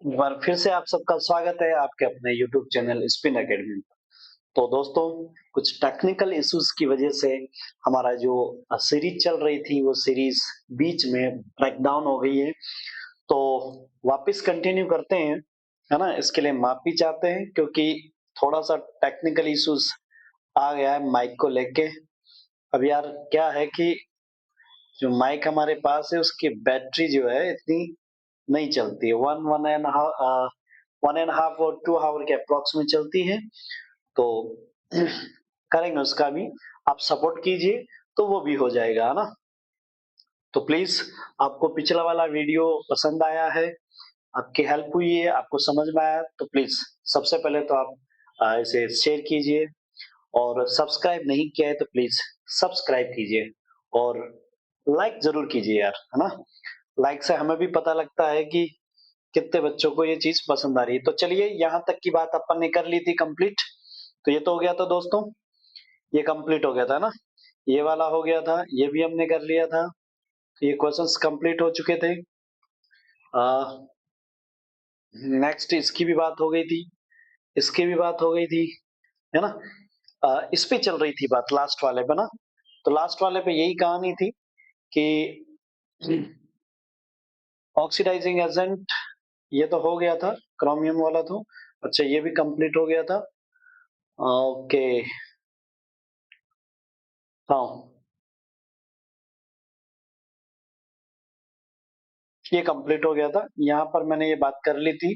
एक बार फिर से आप सबका स्वागत है आपके अपने YouTube चैनल स्पिन एकेडमी में। तो दोस्तों, कुछ टेक्निकल इश्यूज की वजह से हमारा जो सीरीज चल रही थी वो सीरीज बीच में ब्रेक डाउन हो गई है। तो वापस कंटिन्यू करते हैं, है ना। इसके लिए माफी चाहते हैं क्योंकि थोड़ा सा टेक्निकल इश्यूज आ गया है माइक को लेके। अब यार क्या है कि जो माइक हमारे पास है उसकी बैटरी जो है इतनी नहीं चलती है। वन एंड हाफ और 2 आवर के अप्रोक्स में चलती है। तो करेंगे उसका भी, आप सपोर्ट कीजिए तो वो भी हो जाएगा, है ना। तो प्लीज, आपको पिछला वाला वीडियो पसंद आया है, आपकी हेल्प हुई है, आपको समझ में आया, तो प्लीज सबसे पहले तो आप इसे शेयर कीजिए, और सब्सक्राइब नहीं किया है तो प्लीज सब्सक्राइब कीजिए, और लाइक जरूर कीजिए यार, है ना। लाइक से हमें भी पता लगता है कि कितने बच्चों को ये चीज पसंद आ रही है। तो चलिए, यहाँ तक की बात अपन ने कर ली थी कंप्लीट। तो ये तो हो गया था दोस्तों, ये कंप्लीट हो गया था ना। ये वाला हो गया था, ये भी हमने कर लिया था। ये क्वेश्चंस कंप्लीट हो चुके थे। नेक्स्ट इसकी भी बात हो गई थी, इसकी भी बात हो गई थी, है ना। इस पे चल रही थी बात लास्ट वाले पे ना। तो लास्ट वाले पे यही कहानी थी कि ऑक्सीडाइजिंग एजेंट ये तो हो गया था, क्रोमियम वाला तो। अच्छा, ये भी कंप्लीट हो गया था। ओके, हाँ, ये कंप्लीट हो गया था। यहाँ पर मैंने ये बात कर ली थी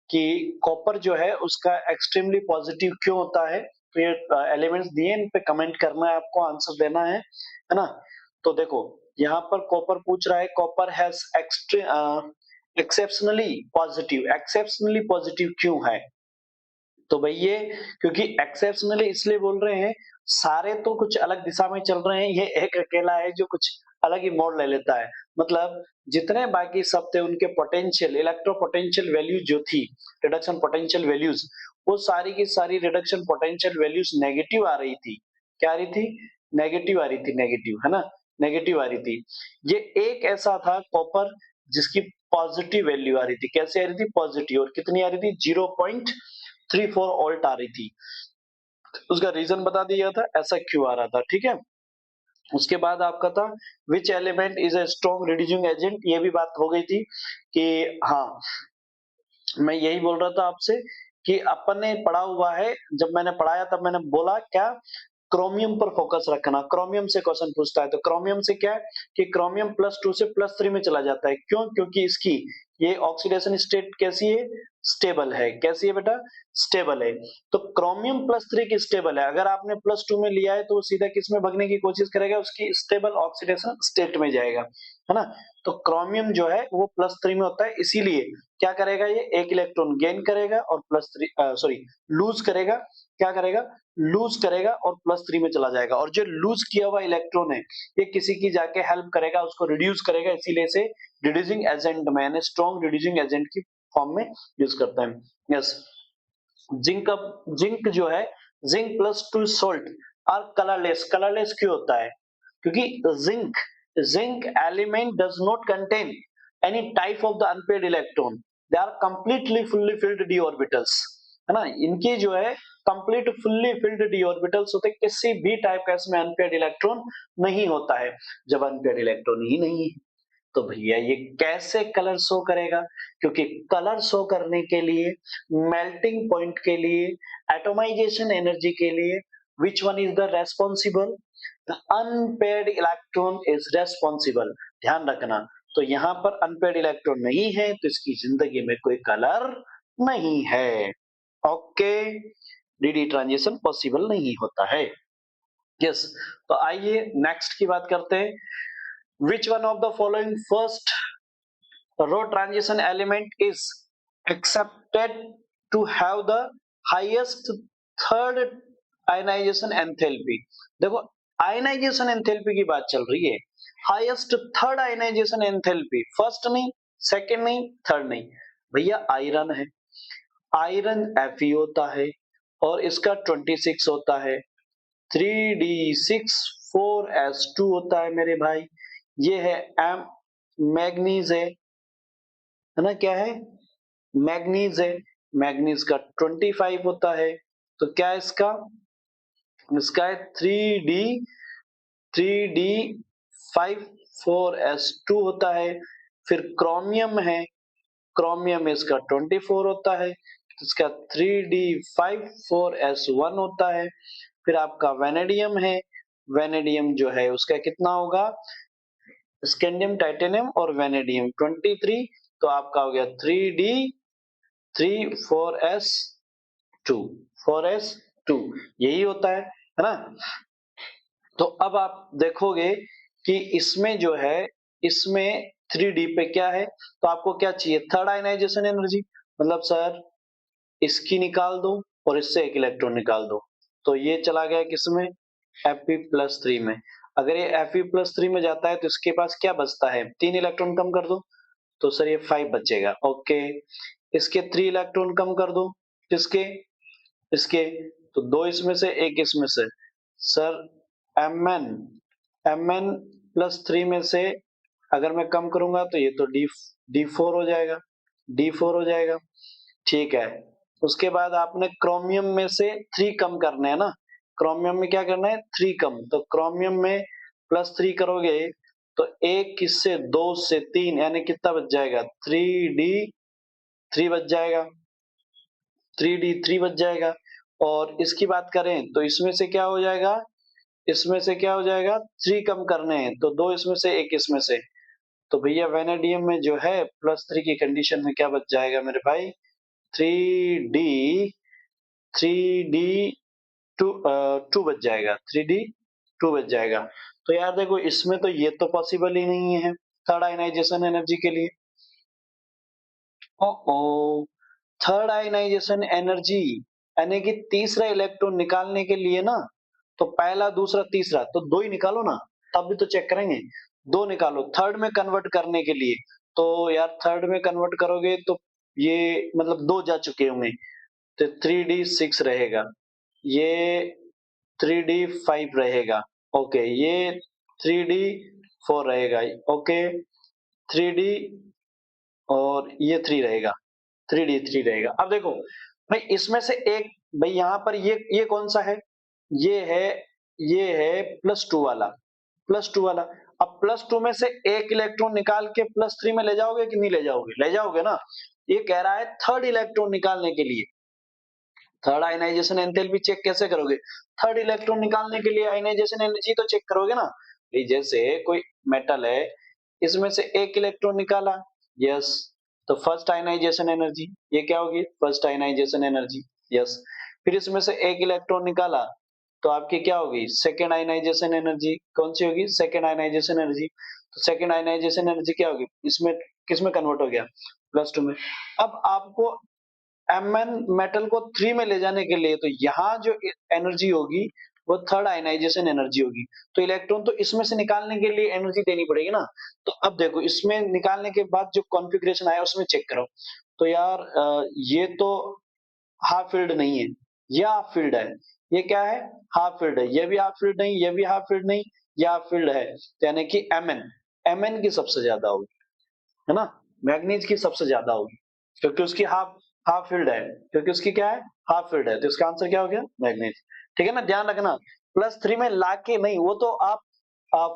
कि कॉपर जो है उसका एक्सट्रीमली पॉजिटिव क्यों होता है। तो ये एलिमेंट्स दिए, इन पे कमेंट करना है, आपको आंसर देना है ना। तो देखो, यहाँ पर कॉपर पूछ रहा है, कॉपर हैज एक्सेप्शनली पॉजिटिव क्यों है। तो भाई ये, क्योंकि एक्सेप्शनली इसलिए बोल रहे हैं, सारे तो कुछ अलग दिशा में चल रहे हैं, ये एक अकेला है जो कुछ अलग ही मोड़ ले लेता है। मतलब जितने बाकी सब थे उनके पोटेंशियल, इलेक्ट्रो पोटेंशियल वैल्यू जो थी, रिडक्शन पोटेंशियल वैल्यूज, वो सारी की सारी रिडक्शन पोटेंशियल वैल्यूज नेगेटिव आ रही थी। क्या आ रही थी? नेगेटिव आ रही थी, नेगेटिव, है ना। नेगेटिव आ रही थी। ये एक ऐसा था कॉपर जिसकी पॉजिटिव वैल्यू आ रही थी। कैसे आ रही थी? पॉजिटिव। और कितनी आ रही थी? 0.34 वोल्ट आ रही थी। उसका रीजन बता दिया था, ऐसा क्यों आ रहा था, ठीक है। उसके बाद आपका था which element is a strong reducing agent, ये भी बात हो गई थी कि हाँ, मैं यही बोल रहा था आपसे कि अपन ने पढ़ा हुआ है। जब मैंने पढ़ाया तब मैंने बोला क्या, क्रोमियम पर फोकस रखना। क्रोमियम से क्वेश्चन पूछता है तो क्रोमियम से क्या है कि क्रोमियम +2 से +3 में चला जाता है। क्यों? क्योंकि इसकी ये ऑक्सीडेशन स्टेट कैसी है? स्टेबल है। कैसी है बेटा? स्टेबल है। तो क्रोमियम +3 की स्टेबल है। अगर आपने +2 में लिया है तो वो सीधा किस में भगने की कोशिश करेगा? उसकी स्टेबल ऑक्सीडेशन स्टेट में जाएगा, है ना। तो क्रोमियम जो है वो +3 में होता है, इसीलिए क्या करेगा, ये एक इलेक्ट्रॉन गेन करेगा और लूज करेगा। क्या करेगा? लूज करेगा और +3 में चला जाएगा। और जो लूज किया हुआ इलेक्ट्रॉन है, ये किसी की जाके हेल्प करेगा, उसको रिड्यूस करेगा, इसीलिए इसे रिड्यूसिंग एजेंट में, यानी स्ट्रॉन्ग रिड्यूसिंग एजेंट की फॉर्म में यूज करता है। यस, जिंक जिंक जो है, जिंक +2 सोल्ट और कलरलेस। कलरलेस क्यों होता है? क्योंकि zinc zinc element does not contain any type of the unpaired electron, they are completely fully filled d orbitals, है ना। इनकी जो है complete fully filled d orbitals होते हैं, किसी भी टाइप का इसमें अनपेड इलेक्ट्रॉन नहीं होता है। जब अनपेड इलेक्ट्रॉन ही नहीं है तो भैया ये कैसे कलर शो करेगा? क्योंकि कलर शो करने के लिए, मेल्टिंग पॉइंट के लिए, एटॉमाइजेशन एनर्जी के लिए, which one is the responsible? The unpaired electron is responsible। ध्यान रखना। तो यहाँ पर अनपेड इलेक्ट्रॉन नहीं है तो इसकी जिंदगी में कोई कलर नहीं है। ओके, डीडी ट्रांजिशन पॉसिबल नहीं होता है। यस, तो आइए नेक्स्ट की बात करते हैं। Which one of the following first row transition element is accepted to have the highest third ionization enthalpy? देखो, आयनाइजेशन एंथैल्पी की बात चल रही है। Highest third ionization enthalpy, first नहीं, सेकंड नहीं, थर्ड नहीं, भैया आयरन है। आयरन Fe होता है और इसका 26 होता है, 3d6 4s2 होता है मेरे भाई। ये है एम, मैग्नीज है ना। क्या है? मैग्नीज है, मैग्नीज का 25 होता है। तो क्या है इसका, इसका है 3d 5 4s2 होता है। फिर क्रोमियम है, क्रोमियम इसका 24 होता है, इसका 3d 5 4s1 होता है। फिर आपका वेनेडियम है, वेनेडियम जो है उसका कितना होगा, स्कैंडियम टाइटेनियम और वेनेडियम 23, तो आपका हो गया 3d 3 4s2, 4s2 यही होता है ना। तो अब आप देखोगे कि इसमें जो है, इसमें 3d पे क्या है, तो आपको क्या चाहिए, थर्ड आयनाइजेशन एनर्जी, मतलब सर इसकी निकाल दो और इससे एक इलेक्ट्रॉन निकाल दो। तो ये चला गया किसमें, Fe+3 में। अगर ये Fe+3 में जाता है तो इसके पास क्या बचता है, 3 इलेक्ट्रॉन कम कर दो तो सर ये 5 बचेगा। ओके, इसके 3 इलेक्ट्रॉन कम कर दो, किसके, इसके, तो 2 इसमें से 1 इसमें से, सर Mn+3 में से अगर मैं कम करूंगा तो ये तो D4 हो जाएगा, D4 हो जाएगा। ठीक है, उसके बाद आपने क्रोमियम में से 3 कम करने हैं ना, क्रोमियम में क्या करना है, 3 कम, तो क्रोमियम में +3 करोगे तो 1 किससे, 2 से 3, यानी कितना बच जाएगा, 3d3 बच जाएगा, 3d3 बच जाएगा। और इसकी बात करें तो इसमें से क्या हो जाएगा, इसमें से क्या हो जाएगा, 3 कम करने हैं तो 2 इसमें से 1 इसमें से, तो भैया वेनेडियम में जो है +3 की कंडीशन में क्या बच जाएगा मेरे भाई, 3d 2 बच जाएगा, 3d 2 बच जाएगा। तो यार देखो इसमें तो ये तो पॉसिबल ही नहीं है थर्ड आयनाइजेशन एनर्जी के लिए। ओ थर्ड आयनाइजेशन एनर्जी यानी कि तीसरा इलेक्ट्रॉन निकालने के लिए ना, तो पहला दूसरा तीसरा तो 2 ही निकालो ना, तब भी तो चेक करेंगे, 2 निकालो थर्ड में कन्वर्ट करने के लिए। तो यार थर्ड में कन्वर्ट करोगे तो ये मतलब 2 जा चुके होंगे, तो 3d 6 रहेगा, ये 3d 5 रहेगा, ओके, ये 3d 4 रहेगा, ओके, 3d और ये 3 रहेगा, 3d 3 रहेगा। अब देखो भाई इसमें से एक, भाई यहाँ पर ये कौन सा है, ये है, ये है +2 वाला, +2 वाला। अब +2 में से एक इलेक्ट्रॉन निकाल के +3 में ले जाओगे कि नहीं ले जाओगे, ले जाओगे ना। ये कह रहा है थर्ड इलेक्ट्रॉन निकालने के लिए, थर्ड आयनाइजेशन एंथैल्पी चेक कैसे करोगे, थर्ड इलेक्ट्रॉन निकालने के लिए आयनाइजेशन एनर्जी तो चेक करोगे ना। जैसे कोई मेटल है, इसमें से एक इलेक्ट्रॉन निकाला, यस, तो फर्स्ट आयनाइजेशन एनर्जी ये क्या होगी, फर्स्ट आयनाइजेशन एनर्जी, यस। फिर इसमें से एक इलेक्ट्रॉन निकाला तो आपकी क्या होगी, सेकेंड आयनाइजेशन एनर्जी, कौन सी होगी, सेकेंड आयनाइजेशन एनर्जी। तो सेकेंड आयनाइजेशन एनर्जी क्या होगी, इसमें किसमें कन्वर्ट हो गया, +2 में। अब आपको Mn मेटल को 3 में ले जाने के लिए, तो यहाँ जो एनर्जी होगी वो थर्ड आयनाइजेशन एनर्जी होगी, तो इलेक्ट्रॉन तो इसमें से निकालने के लिए एनर्जी देनी पड़ेगी ना। तो अब देखो इसमें निकालने के बाद जो कॉन्फ़िगरेशन आया उसमें चेक करो, तो यार ये तो हाफ फील्ड नहीं है, ये हाफ फील्ड है, ये क्या है, हाफ फील्ड है, ये भी हाफ फील्ड नहीं, ये भी हाफ फील्ड नहीं, ये हाफ फील्ड है, तो यानी कि Mn की सबसे ज्यादा होगी, है ना, मैग्नीज की सबसे ज्यादा होगी, क्योंकि उसकी हाफ हाफ फील्ड है, क्योंकि उसकी क्या है, हाफ फील्ड है, तो इसका आंसर क्या हो गया, मैग्नीज। ठीक है ना, ध्यान रखना, +3 में लाके नहीं, वो तो आप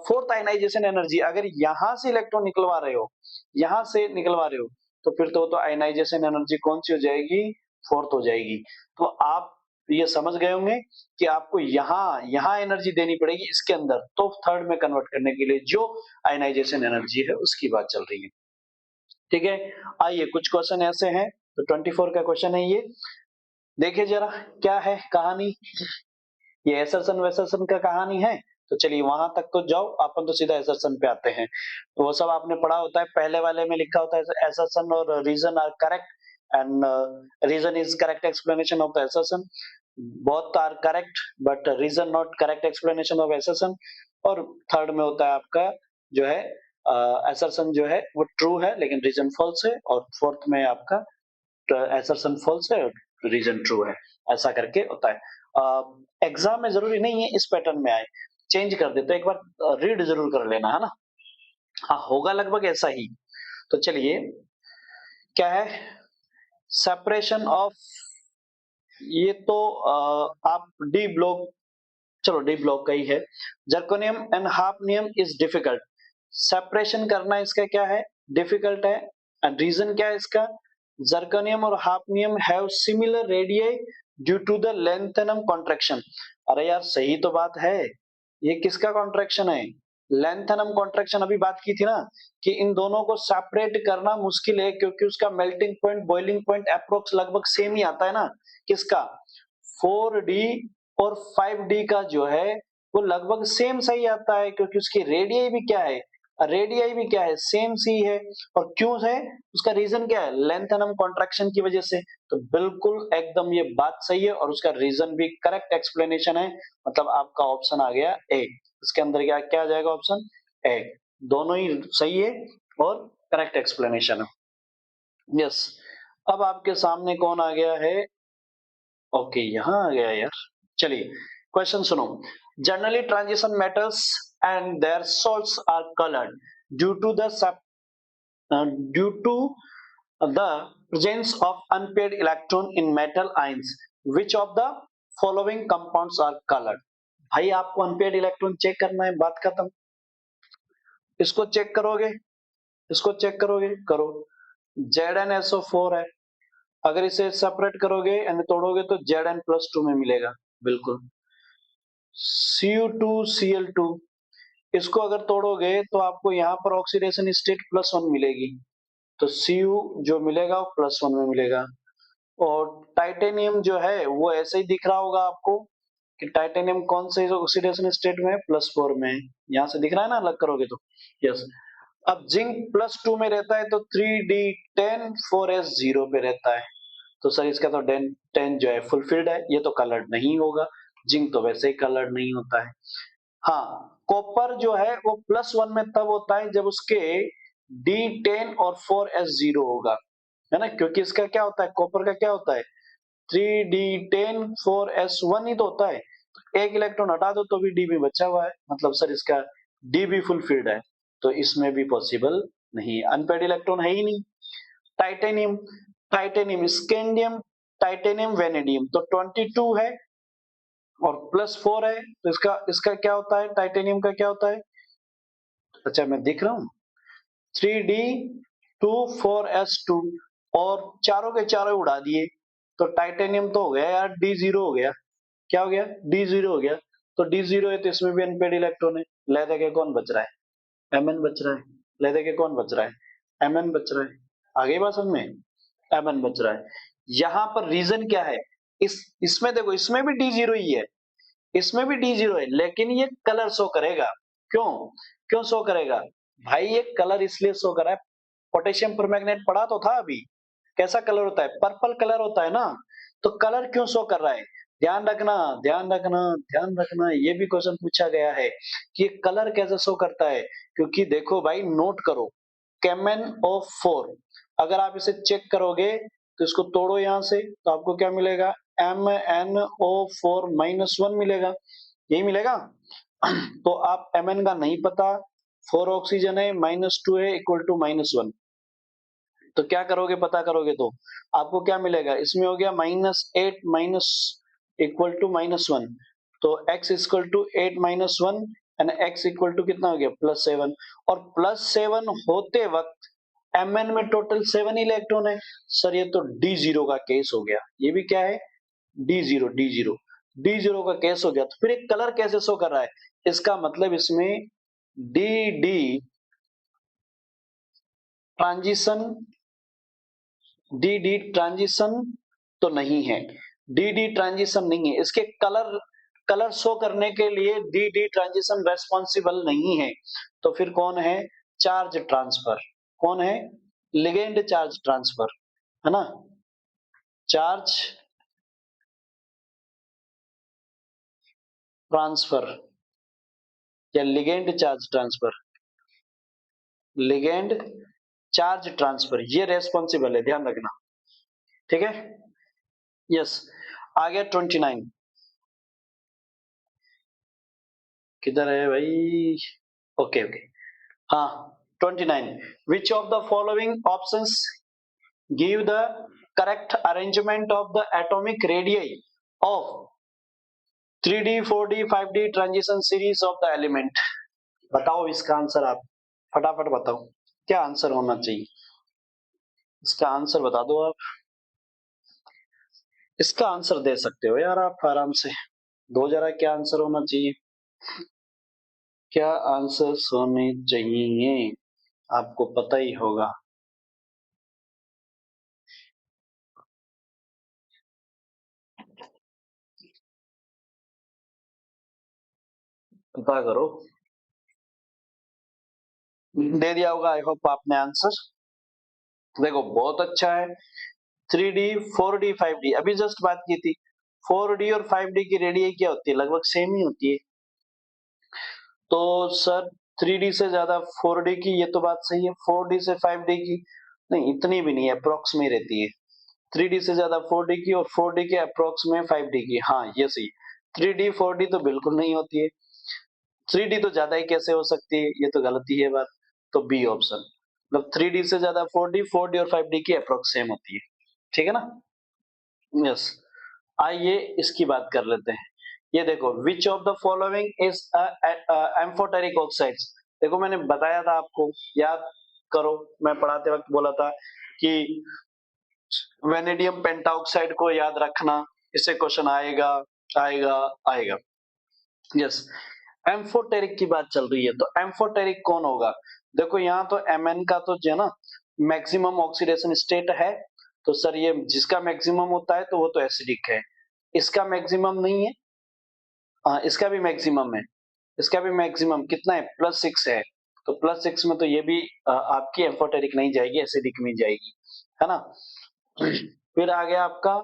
फोर्थ आयनाइजेशन एनर्जी, अगर यहां से इलेक्ट्रॉन निकलवा रहे हो, यहां से निकलवा रहे हो, तो फिर तो आयनाइजेशन एनर्जी कौन सी हो जाएगी, फोर्थ हो जाएगी। तो आप ये समझ गए होंगे कि आपको यहाँ यहाँ एनर्जी देनी पड़ेगी इसके अंदर, तो थर्ड में कन्वर्ट करने के लिए जो आयनाइजेशन एनर्जी है उसकी बात चल रही है। ठीक है, आइए कुछ क्वेश्चन ऐसे हैं, तो 24 का क्वेश्चन है ये, देखिए जरा क्या है कहानी, ये एसरसन वेसरसन का कहानी है। तो चलिए वहां तक तो जाओ, अपन तो सीधा एसरसन पे आते हैं। तो वो सब आपने पढ़ा होता है, पहले वाले में लिखा होता है एसरसन और reason are correct and reason is correct explanation of the assertion, both are correct but reason not correct explanation of assertion. और थर्ड में होता है आपका जो है एसरसन जो है वो ट्रू है लेकिन रीजन फॉल्स है, और फोर्थ में आपका एसरसन फॉल्स है और रीजन ट्रू है, ऐसा करके होता है। एग्जाम में जरूरी नहीं है इस पैटर्न में आए, चेंज कर दे, तो एक बार रीड जरूर कर लेना, है ना। हाँ होगा लगभग ऐसा ही। तो चलिए क्या है, सेपरेशन ऑफ, ये तो आप डी ब्लॉक, चलो डी ब्लॉक का ही है। Zirconium and hafnium is difficult, separation करना इसका क्या है, डिफिकल्ट है। एंड रीजन क्या है इसका, जर्कोनियम और hafnium have similar radii due to the lanthanum contraction. अरे यार सही तो बात है, ये किसका कॉन्ट्रैक्शन है, लेंथेनम कॉन्ट्रैक्शन। अभी बात की थी ना कि इन दोनों को सेपरेट करना मुश्किल है, क्योंकि उसका melting point boiling point approx लगभग सेम ही आता है ना, किसका 4D और 5D का जो है वो लगभग सेम सही आता है, क्योंकि उसकी रेडियाई भी क्या है, रेडियाई भी क्या है, सेम सी है। और क्यों है, उसका रीजन क्या है, लेंथेनम कॉन्ट्रैक्शन की वजह से। तो बिल्कुल एकदम ये बात सही है, और उसका रीजन भी करेक्ट एक्सप्लेनेशन है। मतलब आपका ऑप्शन आ गया ए, इसके अंदर क्या क्या आ जाएगा, ऑप्शन ए, दोनों ही सही है और करेक्ट एक्सप्लेनेशन है। यस, अब आपके सामने कौन आ गया है, ओके यहाँ आ गया यार। चलिए क्वेश्चन सुनो, generally transition metals and their salts are colored due to the due to the presence of unpaired electron in metal ions, which of the following compounds are colored। भाई आपको अनपेड इलेक्ट्रॉन चेक करना है, बात खत्म। इसको check करोगे, इसको check करोगे, करो। ZnSO4 है, अगर इसे सेपरेट करोगे यानी तोड़ोगे तो Zn+2 में मिलेगा, बिल्कुल। Cu2Cl2, इसको अगर तोड़ोगे तो आपको यहाँ पर ऑक्सीडेशन स्टेट +1 मिलेगी, तो Cu जो मिलेगा वो +1 में मिलेगा। और टाइटेनियम जो है वो ऐसे ही दिख रहा होगा आपको कि टाइटेनियम कौन से ऑक्सीडेशन स्टेट में है, +4 में है, यहाँ से दिख रहा है ना, अलग करोगे तो। यस, अब जिंक +2 में रहता है तो 3D10 4s0 पे रहता है, तो सर इसका तो 10 जो है फुलफिल्ड है, ये तो कलर्ड नहीं होगा, जिंक तो वैसे ही कलर्ड नहीं होता है। हाँ, कॉपर जो है वो +1 में तब होता है जब उसके D10 और 4s0 होगा, है ना, क्योंकि इसका क्या होता है, कॉपर का क्या होता है, 3D10 4s1 ही तो होता है, तो एक इलेक्ट्रॉन हटा दो तो भी डी भी बचा हुआ है, मतलब सर इसका डी भी फुलफिल्ड है, तो इसमें भी पॉसिबल नहीं, अनपेड इलेक्ट्रॉन है ही नहीं। Titanium, titanium scandium, titanium vanadium, तो 22 है और +4 है, तो इसका इसका क्या होता है, टाइटेनियम का क्या होता है, अच्छा मैं दिख रहा हूँ, 3D2 4s2, और चारों के चारों उड़ा दिए, तो टाइटेनियम तो हो गया यार D0 हो गया, क्या हो गया, D0 हो गया, तो D0 है तो इसमें भी अनपेड इलेक्ट्रॉन है, लेदर के कौन बच रहा है, Mn बच रहा है, लेदर के कौन बच रहा है, Mn बच रहा है, आगे बात समझ में, Mn बच रहा है। यहाँ पर रीजन क्या है, इसमें देखो, इसमें भी D0 ही है, इसमें भी D0 है, लेकिन ये कलर शो करेगा, क्यों, क्यों शो करेगा भाई, ये कलर इसलिए शो कर रहा है, पोटेशियम परमैंगनेट पढ़ा तो था अभी, कैसा कलर होता है, पर्पल कलर होता है ना, तो कलर क्यों शो कर रहा है, ध्यान रखना, ध्यान रखना, ध्यान रखना, ये भी क्वेश्चन पूछा गया है कि कलर कैसे शो करता है, क्योंकि देखो भाई नोट करो, KMnO4, अगर आप इसे चेक करोगे तो इसको तोड़ो यहाँ से, तो आपको क्या मिलेगा, MnO4-1 मिलेगा, यही मिलेगा। तो आप Mn का नहीं पता, 4 ऑक्सीजन है, -2 है, इक्वल टू -1, तो क्या करोगे, पता करोगे तो आपको क्या मिलेगा, इसमें हो गया -8 माइनस इक्वल टू -1, तो x equal to 8 -1 and x equal to कितना हो गया, +7, और +7 होते वक्त Mn में टोटल 7 इलेक्ट्रॉन है, सर ये तो D0 का केस हो गया, ये भी क्या है, D0 का केस हो गया, तो फिर एक कलर कैसे शो कर रहा है, इसका मतलब इसमें डी ट्रांजिशन, डी ट्रांजिशन तो नहीं है, डी ट्रांजिशन नहीं है, इसके कलर कलर शो करने के लिए डी ट्रांजिशन रेस्पॉन्सिबल नहीं है, तो फिर कौन है, चार्ज ट्रांसफर, कौन है, लिगेंड चार्ज ट्रांसफर, है ना, चार्ज ट्रांसफर या ligand charge transfer, ligand charge transfer ये रेस्पॉन्सिबल है, ध्यान रखना, ठीक है। यस, आ गया 29, किधर है भाई, ओके ओके, हाँ 29, which of the following options give the correct arrangement of the atomic radii of 3D 4D 5D transition series of the element. बताओ इसका आंसर, आप फटाफट बताओ क्या आंसर होना चाहिए, इसका आंसर बता दो आप। इसका आंसर दे सकते हो यार आप आराम से, दो जरा क्या आंसर होना चाहिए, क्या आंसर होने चाहिए, आपको पता ही होगा। पता करो, दे दिया होगा आई होप आपने आंसर। देखो बहुत अच्छा है, 3D 4D 5D अभी जस्ट बात की थी, 4D और 5D की रेडियस क्या होती है, लगभग सेम ही होती है। तो सर 3D से ज्यादा 4D की, ये तो बात सही है। 4D से 5D की नहीं, इतनी भी नहीं है, अप्रोक्स में रहती है। 3D से ज्यादा 4D की और 4D के अप्रोक्स में 5D की, हाँ ये सही। 3D 4D तो बिल्कुल नहीं होती है, 3D तो ज्यादा ही कैसे हो सकती है, ये तो गलती है बात। तो बी ऑप्शन, मतलब 3D से ज्यादा 4D, 4D और 5D की अप्रोक्स सेम होती है, ठीक है ना। यस, आइए इसकी बात कर लेते हैं। ये देखो, विच of the following is amphoteric oxides. देखो मैंने बताया था आपको, याद करो, मैं पढ़ाते वक्त बोला था कि वेनेडियम पेंटाऑक्साइड को याद रखना, इससे क्वेश्चन आएगा आएगा आएगा। यस, एम्फोटेरिक की बात चल रही है, तो एम्फोटेरिक कौन होगा। देखो यहाँ तो Mn का तो जो है ना मैक्सिमम ऑक्सीडेशन स्टेट है, तो सर ये जिसका मैक्सिमम होता है तो वो तो एसिडिक है। इसका मैक्सिमम नहीं है, इसका भी मैक्सिमम है, इसका भी मैक्सिमम कितना है, +6 है। तो +6 में तो ये भी आपकी एम्फोटेरिक नहीं जाएगी, एसिडिक में जाएगी, है ना। फिर आ गया आपका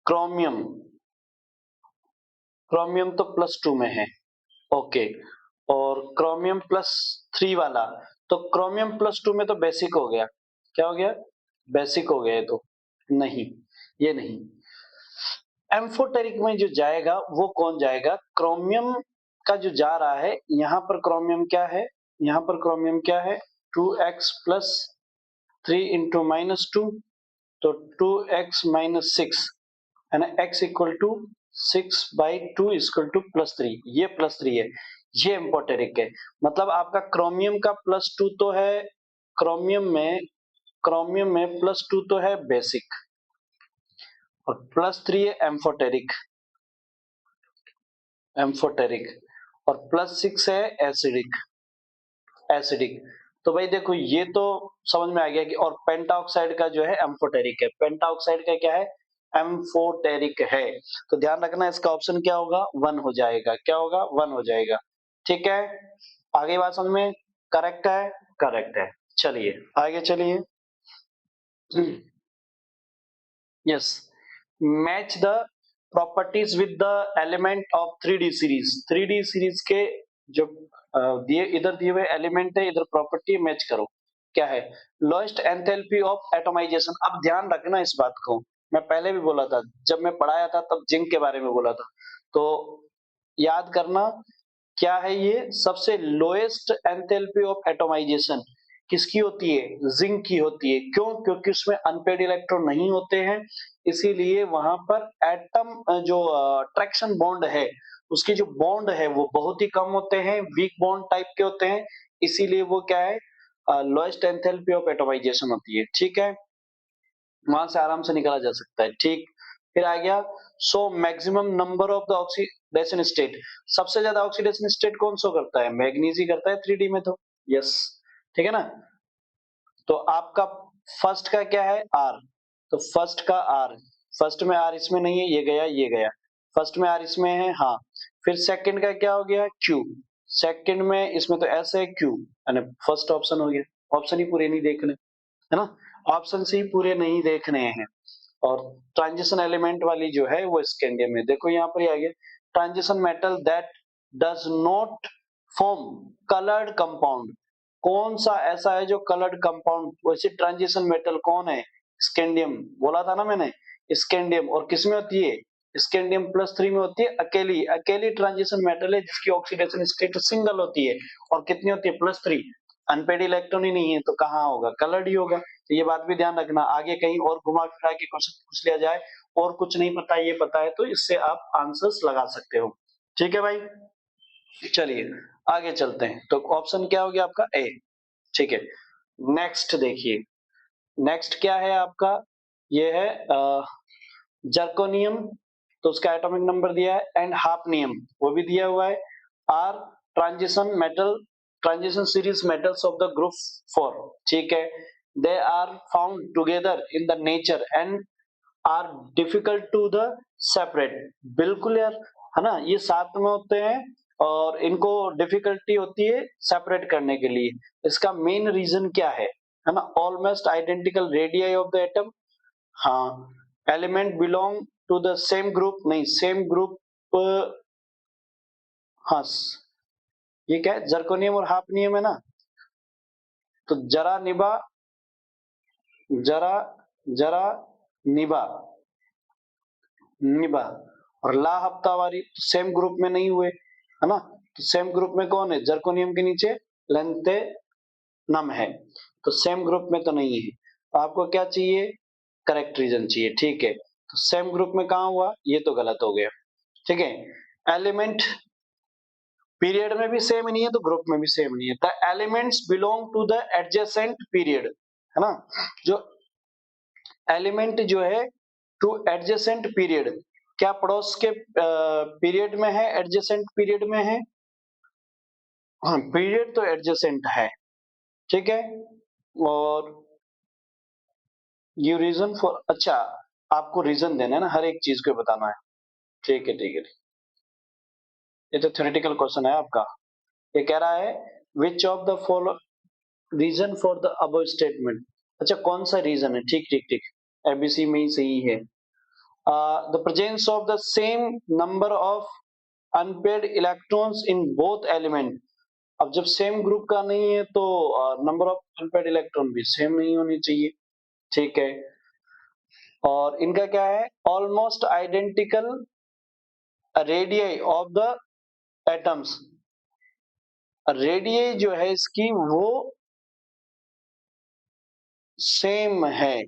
क्रोमियम, क्रोमियम तो +2 में है, ओके। और क्रोमियम +3 वाला, तो क्रोमियम +2 में तो बेसिक हो गया, क्या हो गया, बेसिक हो गया। ये तो नहीं, ये नहीं। एम्फोटेरिक में जो जाएगा वो कौन जाएगा, क्रोमियम का जो जा रहा है, यहाँ पर क्रोमियम क्या है, यहाँ पर क्रोमियम क्या है, 2x + 3 × -2, तो 2x - 6 है ना, x = 6/2 = +3, ये +3 है, ये एम्फोटेरिक है। मतलब आपका क्रोमियम का +2 तो है, क्रोमियम में +2 तो है बेसिक, और +3 है एम्फोटेरिक, एम्फोटेरिक, और +6 है एसिडिक, एसिडिक। तो भाई देखो ये तो समझ में आ गया कि, और पेंटाऑक्साइड का जो है एम्फोटेरिक है, पेंटाऑक्साइड का क्या है, एम्फोटेरिक है। तो ध्यान रखना इसका ऑप्शन क्या होगा, 1 हो जाएगा, क्या होगा, 1 हो जाएगा, ठीक है। आगे बात समझ में, करेक्ट है, करेक्ट है। चलिए आगे चलिए। Yes, match the properties with the element of 3D series, 3D series के जो दिए, इधर दिए हुए एलिमेंट है, इधर प्रॉपर्टी मैच करो। क्या है, लोएस्ट एंथैल्पी ऑफ एटमाइजेशन। अब ध्यान रखना इस बात को, मैं पहले भी बोला था, जब मैं पढ़ाया था तब जिंक के बारे में बोला था, तो याद करना क्या है, ये सबसे लोएस्ट एंथैल्पी ऑफ एटमाइजेशन किसकी होती है, जिंक की होती है। क्यों, क्योंकि उसमें अनपेड इलेक्ट्रॉन नहीं होते हैं, इसीलिए वहां पर एटम जो ट्रैक्शन बॉन्ड है, उसके जो बॉन्ड है वो बहुत ही कम होते हैं, वीक बॉन्ड टाइप के होते हैं, इसीलिए वो क्या है, लोएस्ट एंथैल्पी ऑफ एटमाइजेशन होती है, ठीक है। वहां से आराम से निकाला जा सकता है, ठीक। फिर आ गया, so maximum number of the oxidation state, सबसे ज्यादा ऑक्सीडेशन स्टेट कौन सा करता है, मैग्नीज करता है 3D में, तो यस, ठीक है ना। तो आपका फर्स्ट का क्या है, आर, तो फर्स्ट का आर, फर्स्ट में आर इसमें नहीं है, ये गया ये गया, फर्स्ट में आर इसमें है, हाँ। फिर सेकंड का क्या हो गया, क्यू, सेकंड में इसमें तो ऐसे है क्यू, यानी फर्स्ट ऑप्शन हो गया। ऑप्शन ही पूरे नहीं देखने, है ना, ऑप्शन से ही पूरे नहीं देखने हैं। और ट्रांजिशन एलिमेंट वाली जो है वो स्कैंडियम है, देखो यहाँ पर ही आ गया, transition metal that does not form coloured compound, कौन सा ऐसा है जो कलर्ड कंपाउंड, वैसे ट्रांजिशन मेटल कौन है, स्कैंडियम, बोला था ना मैंने, स्कैंडियम। और किसमें होती है, स्कैंडियम +3 में होती है, अकेली अकेली ट्रांजिशन मेटल है जिसकी ऑक्सीडेशन स्टेट सिंगल होती है, और कितनी होती है, +3। अनपेड इलेक्ट्रॉन ही नहीं है तो कहाँ होगा, कलर्ड ही होगा। तो ये बात भी ध्यान रखना, आगे कहीं और घुमा फिरा के क्वेश्चन पूछ लिया जाए और कुछ नहीं पता ये पता है तो इससे आप आंसर्स लगा सकते हो। ठीक है भाई, चलिए आगे चलते हैं। तो ऑप्शन क्या हो गया आपका ए। ठीक है, नेक्स्ट देखिए, नेक्स्ट क्या है आपका, ये है जर्कोनियम, तो उसका एटॉमिक नंबर दिया है, एंड हाफनियम वो भी दिया हुआ है, are transition series metals of the group 4। ठीक है, they are found together in the nature and are difficult to the separate. बिल्कुल यार, है ना, ये साथ में होते हैं और इनको डिफिकल्टी होती है सेपरेट करने के लिए। इसका मेन रीजन क्या है ना, almost identical radii of the atom, हाँ, element belong to the same group, नहीं सेम ग्रुप, हाँ, ये क्या है, जर्कोनियम और हाफनियम है ना, तो जरा निभा, जरा जरा निभा, निभा और ला हफ्ता वारी सेम ग्रुप में नहीं हुए, है ना, तो सेम ग्रुप में कौन है, जर्कोनियम के नीचे लेंथे नम है, तो सेम ग्रुप में तो नहीं है। तो आपको क्या चाहिए, करेक्ट रीजन चाहिए। ठीक है, तो सेम ग्रुप में कहा हुआ, ये तो गलत हो गया। ठीक है, एलिमेंट पीरियड में भी सेम नहीं है तो ग्रुप में भी सेम नहीं है। The elements belong to the adjacent period, है ना, जो एलिमेंट जो है टू एडजेसेंट पीरियड, क्या पड़ोस के पीरियड में है, एडजेसेंट पीरियड में है, हाँ पीरियड तो एडजेसेंट है। ठीक है, और ये रीजन फॉर, अच्छा आपको रीजन देना है ना, हर एक चीज को बताना है। ठीक है ठीक है, ये तो थ्योरेटिकल क्वेश्चन है आपका। ये कह रहा है which of the follow reason for the above statement, अच्छा कौन सा रीजन है, ठीक ठीक ठीक, एबीसी में ही सही है। The presence of the same number of unpaired electrons in both element, अब जब सेम ग्रुप का नहीं है तो नंबर ऑफ अनपेड इलेक्ट्रॉन भी सेम नहीं होनी चाहिए। ठीक है, और इनका क्या है, almost identical radii of the atoms, radii जो है इसकी वो सेम है,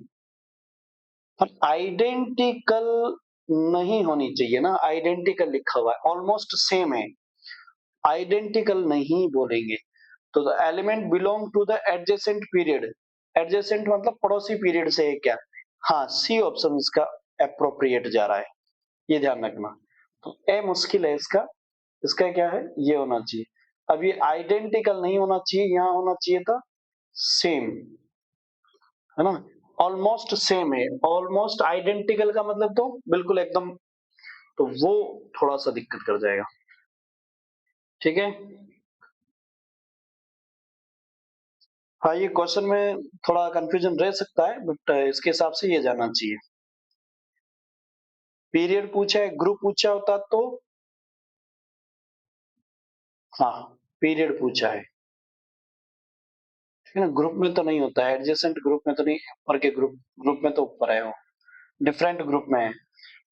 पर आइडेंटिकल नहीं होनी चाहिए ना, आइडेंटिकल लिखा हुआ है, ऑलमोस्ट सेम है, आइडेंटिकल नहीं बोलेंगे। तो the element belong to the adjacent period, adjacent मतलब पड़ोसी पीरियड से है क्या, हाँ सी ऑप्शन इसका अप्रोप्रिएट जा रहा है, ये ध्यान रखना। तो ए मुश्किल है इसका, इसका क्या है, ये होना चाहिए। अब ये आइडेंटिकल नहीं होना चाहिए, यहाँ होना चाहिए था सेम, है ना, ऑलमोस्ट सेम है, ऑलमोस्ट आइडेंटिकल का मतलब तो बिल्कुल एकदम, तो वो थोड़ा सा दिक्कत कर जाएगा। ठीक है, हाँ ये क्वेश्चन में थोड़ा कंफ्यूजन रह सकता है बट इसके हिसाब से ये जाना चाहिए। पीरियड पूछा है, ग्रुप पूछा होता तो, हाँ पीरियड पूछा है, ठीक है ना, ग्रुप में तो नहीं होता है, एडजेसेंट ग्रुप में तो नहीं, ऊपर के ग्रुप, ग्रुप में तो ऊपर है वो, डिफरेंट ग्रुप में है,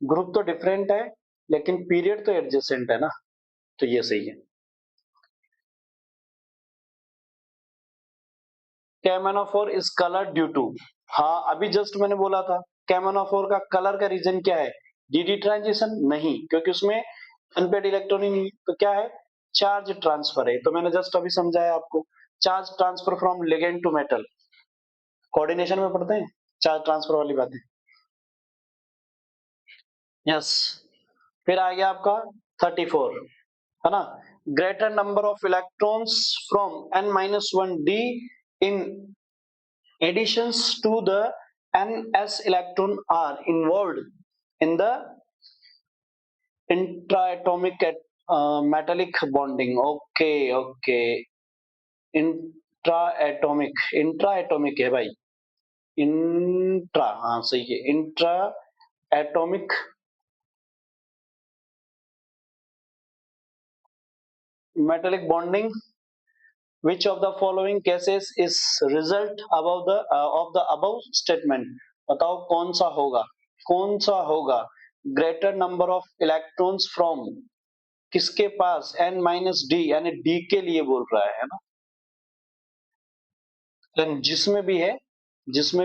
ग्रुप तो डिफरेंट है लेकिन पीरियड तो एडजेसेंट है ना, तो ये सही है। कैमेनोफोर इज कलर ड्यू टू, हाँ अभी जस्ट मैंने बोला था, कैमेनोफोर का कलर का रीजन क्या है, डीडी ट्रांजिशन नहीं, क्योंकि उसमें अनपेड इलेक्ट्रॉन ही नहीं, तो क्या है, चार्ज ट्रांसफर है, तो मैंने जस्ट अभी समझाया आपको, charge transfer from ligand to metal, coordination में पढ़ते हैं चार्ज ट्रांसफर वाली बातें। यस, फिर आ गया आपका 34, है ना, greater number of electrons from n minus one D in additions to the ns electron are involved in the intraatomic metallic bonding, okay okay, इंट्राएटॉमिक है भाई, इंट्रा, हाँ सही है, intra atomic metallic bonding, which of the following cases is result above the of the above statement, बताओ कौन सा होगा, कौन सा होगा, greater number of electrons from, किसके पास n माइनस डी, यानी डी के लिए बोल रहा है ना, देन जिसमें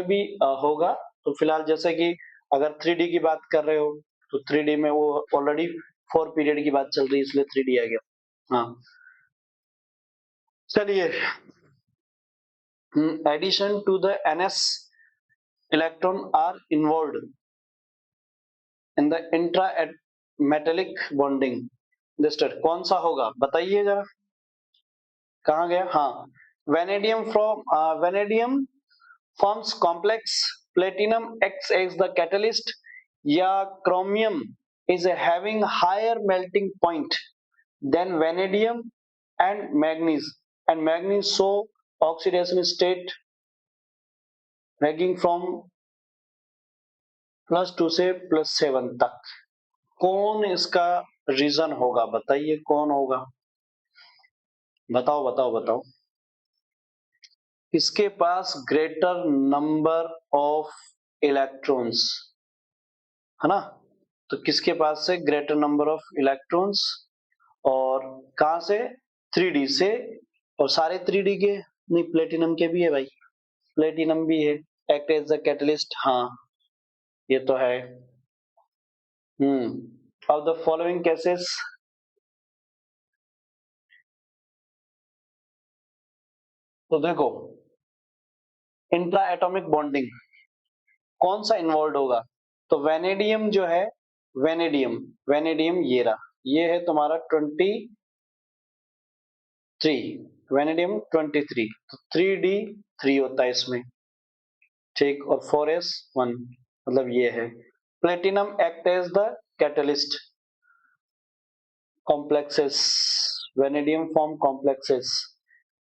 भी होगा, तो फिलहाल जैसे कि अगर 3D की बात कर रहे हो तो 3D में वो ऑलरेडी 4 पीरियड की बात चल रही है, इसलिए 3D आ गया। हाँ, चलिए। Addition to the ns electron are involve in the intra metallic bonding listed, कौन सा होगा बताइए जरा। कहाँ गया? हाँ, vanadium forms complex, platinum acts as the catalyst, या chromium is having higher melting point than vanadium and manganese show oxidation state ranging from +2 से +7 तक। कौन इसका रीजन होगा बताइए, कौन होगा? बताओ बताओ बताओ। किसके पास ग्रेटर नंबर ऑफ इलेक्ट्रॉन्स, है ना? तो किसके पास से ग्रेटर नंबर ऑफ इलेक्ट्रॉन्स, और कहां से? 3D से। और सारे 3D के नहीं, प्लेटिनम के भी है भाई, प्लेटिनम भी है। एक्ट एज द कैटलिस्ट, हाँ ये तो है। ऑफ द फॉलोइंग केसेस, तो देखो इंट्रा एटॉमिक बॉन्डिंग कौन सा इन्वॉल्व होगा? तो वेनेडियम जो है, वेनेडियम वेनेडियम ये रहा, ये है तुम्हारा 23, वेनेडियम 23, तो 3D3 होता है इसमें, ठीक, और 4s1, मतलब ये है। Platinum act as the catalyst, complexes, vanadium form complexes,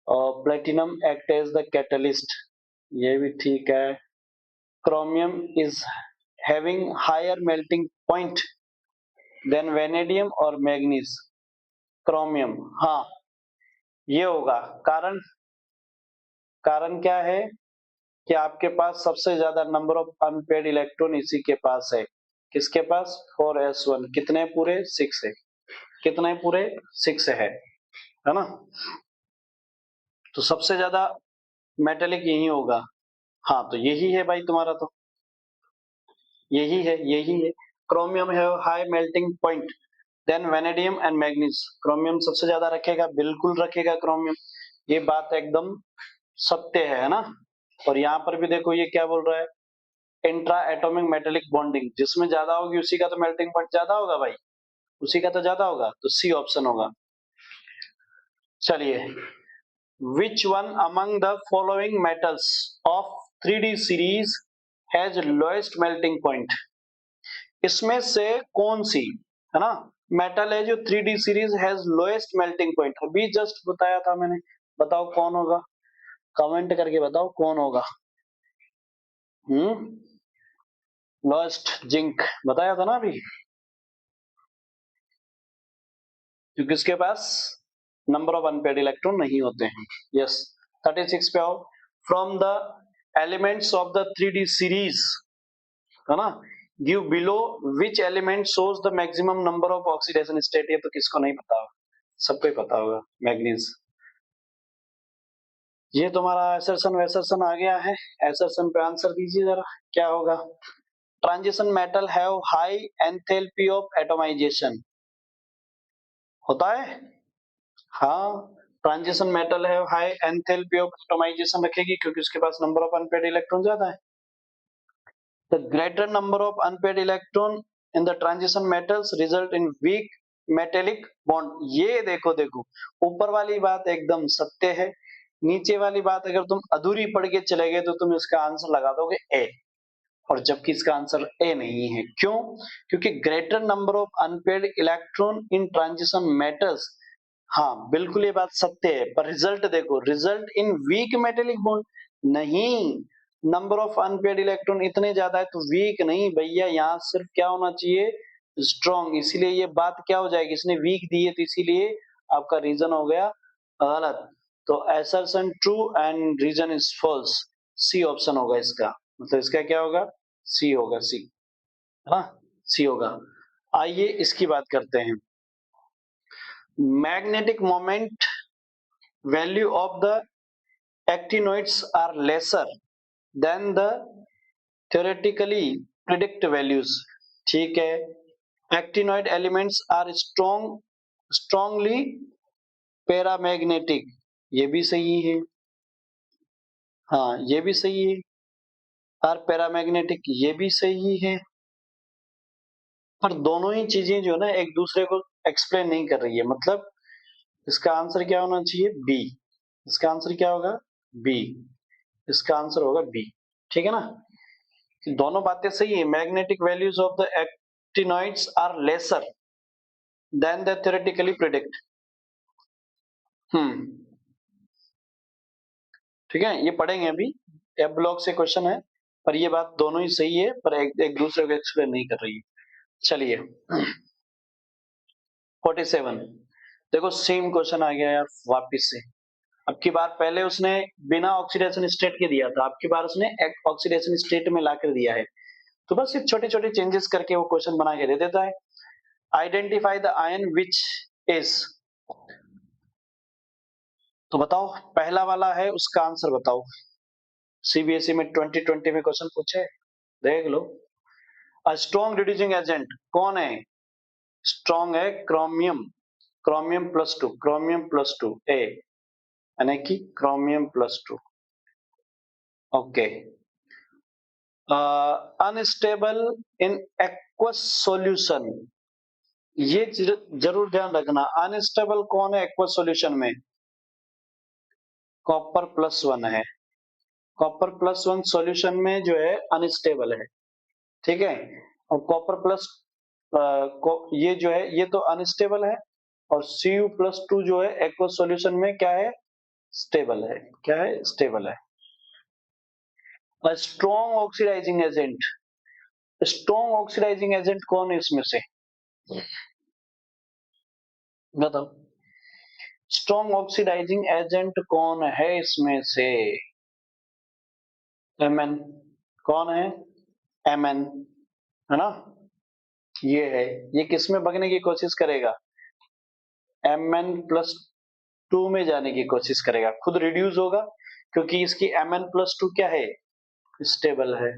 और platinum act as the catalyst, ये भी ठीक है। Chromium is having higher melting point then vanadium और मैग्नीज, क्रोमियम, हाँ ये होगा। कारण कारण क्या है कि आपके पास सबसे ज्यादा नंबर ऑफ अनपेड इलेक्ट्रॉन इसी के पास है। किसके पास? 4s1, कितने पूरे? 6 है। कितने पूरे? 6 है ना? तो सबसे ज्यादा मेटेलिक यही होगा। हाँ तो यही है भाई तुम्हारा, तो यही है। क्रोमियम है high melting point then vanadium and manganese, chromium सबसे ज्यादा रखेगा, बिल्कुल रखेगा क्रोमियम, ये बात एकदम सत्य है ना? और यहाँ पर भी देखो ये क्या बोल रहा है, इंट्रा एटॉमिक मेटेलिक बॉन्डिंग, जिसमें ज्यादा होगी उसी का तो मेल्टिंग पॉइंट ज्यादा होगा भाई, उसी का तो ज्यादा होगा, तो सी ऑप्शन होगा। चलिए, which one among the following metals of 3D series has lowest melting point, इसमें से कौन सी, है ना, मेटल है जो 3D series has lowest melting point, अभी जस्ट बताया था मैंने, बताओ कौन होगा, कमेंट करके बताओ कौन होगा। लोएस्ट जिंक बताया था ना अभी, क्योंकि इसके पास नंबर ऑफ अनपेड इलेक्ट्रॉन नहीं होते हैं। यस, 36 पे आओ। From the elements of the 3D series, है ना, give below which element shows the maximum number of oxidation state, ये तो किसको नहीं पता होगा, सबको ही पता होगा, मैग्नीज। ये तुम्हारा एसरसन वेसरसन आ गया है, एसरसन पे आंसर दीजिए जरा, क्या होगा? Transition metal have high enthalpy of atomization, होता है? हाँ, ट्रांजिशन मेटल है हाई एंथैल्पी ऑफ एटोमाइजेशन रखेगी, क्योंकि उसके पास नंबर ऑफ अनपेड इलेक्ट्रॉन ज्यादा है। The greater number of unpaired electron in the transition metals result in weak metallic bond, ये देखो देखो, ऊपर वाली बात एकदम सत्य है, नीचे वाली बात अगर तुम अधूरी पढ़ के चले गए तो तुम इसका आंसर लगा दोगे ए, और जबकि इसका आंसर ए नहीं है। क्यों? क्योंकि greater number of unpaired electron in transition metals, हाँ बिल्कुल ये बात सत्य है, पर रिजल्ट देखो, result in weak metallic bond नहीं, नंबर ऑफ अनपेड इलेक्ट्रॉन इतने ज्यादा है तो वीक नहीं भैया, यहाँ सिर्फ क्या होना चाहिए, स्ट्रॉन्ग, इसीलिए ये बात क्या हो जाएगी, इसने वीक दी है तो इसीलिए आपका रीजन हो गया गलत। तो assertion true and reason is false, C option होगा इसका, मतलब इसका क्या होगा? सी होगा, सी, है ना, सी होगा। आइए इसकी बात करते हैं, magnetic moment value of the actinoids are lesser than the theoretically predict values. ठीक है, actinoid elements are strongly paramagnetic, ये भी सही है, हाँ ये भी सही है, आर पैरामैग्नेटिक ये भी सही है, पर दोनों ही चीजें जो है ना एक दूसरे को एक्सप्लेन नहीं कर रही है, मतलब इसका आंसर क्या होना चाहिए, बी। इसका आंसर क्या होगा, बी। इसका आंसर होगा बी, ठीक है ना। दोनों बातें सही है, magnetic values of the actinoids are lesser than the theoretically predict. ठीक है, ये पढ़ेंगे अभी, एफ ब्लॉक से क्वेश्चन है, पर ये बात दोनों ही सही है, पर एक दूसरे को एक्सप्लेन नहीं कर रही है। चलिए 47, देखो सेम क्वेश्चन आ गया यार वापिस से। अब की बार पहले उसने बिना ऑक्सीडेशन स्टेट के दिया था, अब की बार उसने ऑक्सीडेशन स्टेट में लाकर दिया है, तो बस ये छोटे छोटे चेंजेस करके वो क्वेश्चन बना के दे देता है। Identify the ion which is, तो बताओ पहला वाला है, उसका आंसर बताओ। सीबीएसई में 2020 में क्वेश्चन पूछे, देख लो। स्ट्रॉन्ग रिड्यूसिंग एजेंट कौन है, स्ट्रॉन्ग है क्रोमियम, क्रोमियम+2, क्रोमियम+2 ए, यानी कि क्रोमियम+2। Okay, unstable in aqueous solution, ये जरूर ध्यान रखना, अनस्टेबल कौन है एक्वस सॉल्यूशन में, कॉपर+1 है, कॉपर+1 सॉल्यूशन में जो है अनस्टेबल है, ठीक है। और कॉपर प्लस ये जो है ये तो अनस्टेबल है, और Cu+2 जो है एक्वस सॉल्यूशन में क्या है, स्टेबल है, क्या है, स्टेबल है। Strong oxidising agent, strong oxidising agent कौन है इसमें से, बताओ। स्ट्रॉन्ग ऑक्सीडाइजिंग एजेंट कौन है इसमें से, Mn, कौन है, Mn, है ना, ये है, ये किसमें भगने की कोशिश करेगा, Mn+2 में जाने की कोशिश करेगा, खुद रिड्यूस होगा, क्योंकि इसकी Mn+2 क्या है, स्टेबल है,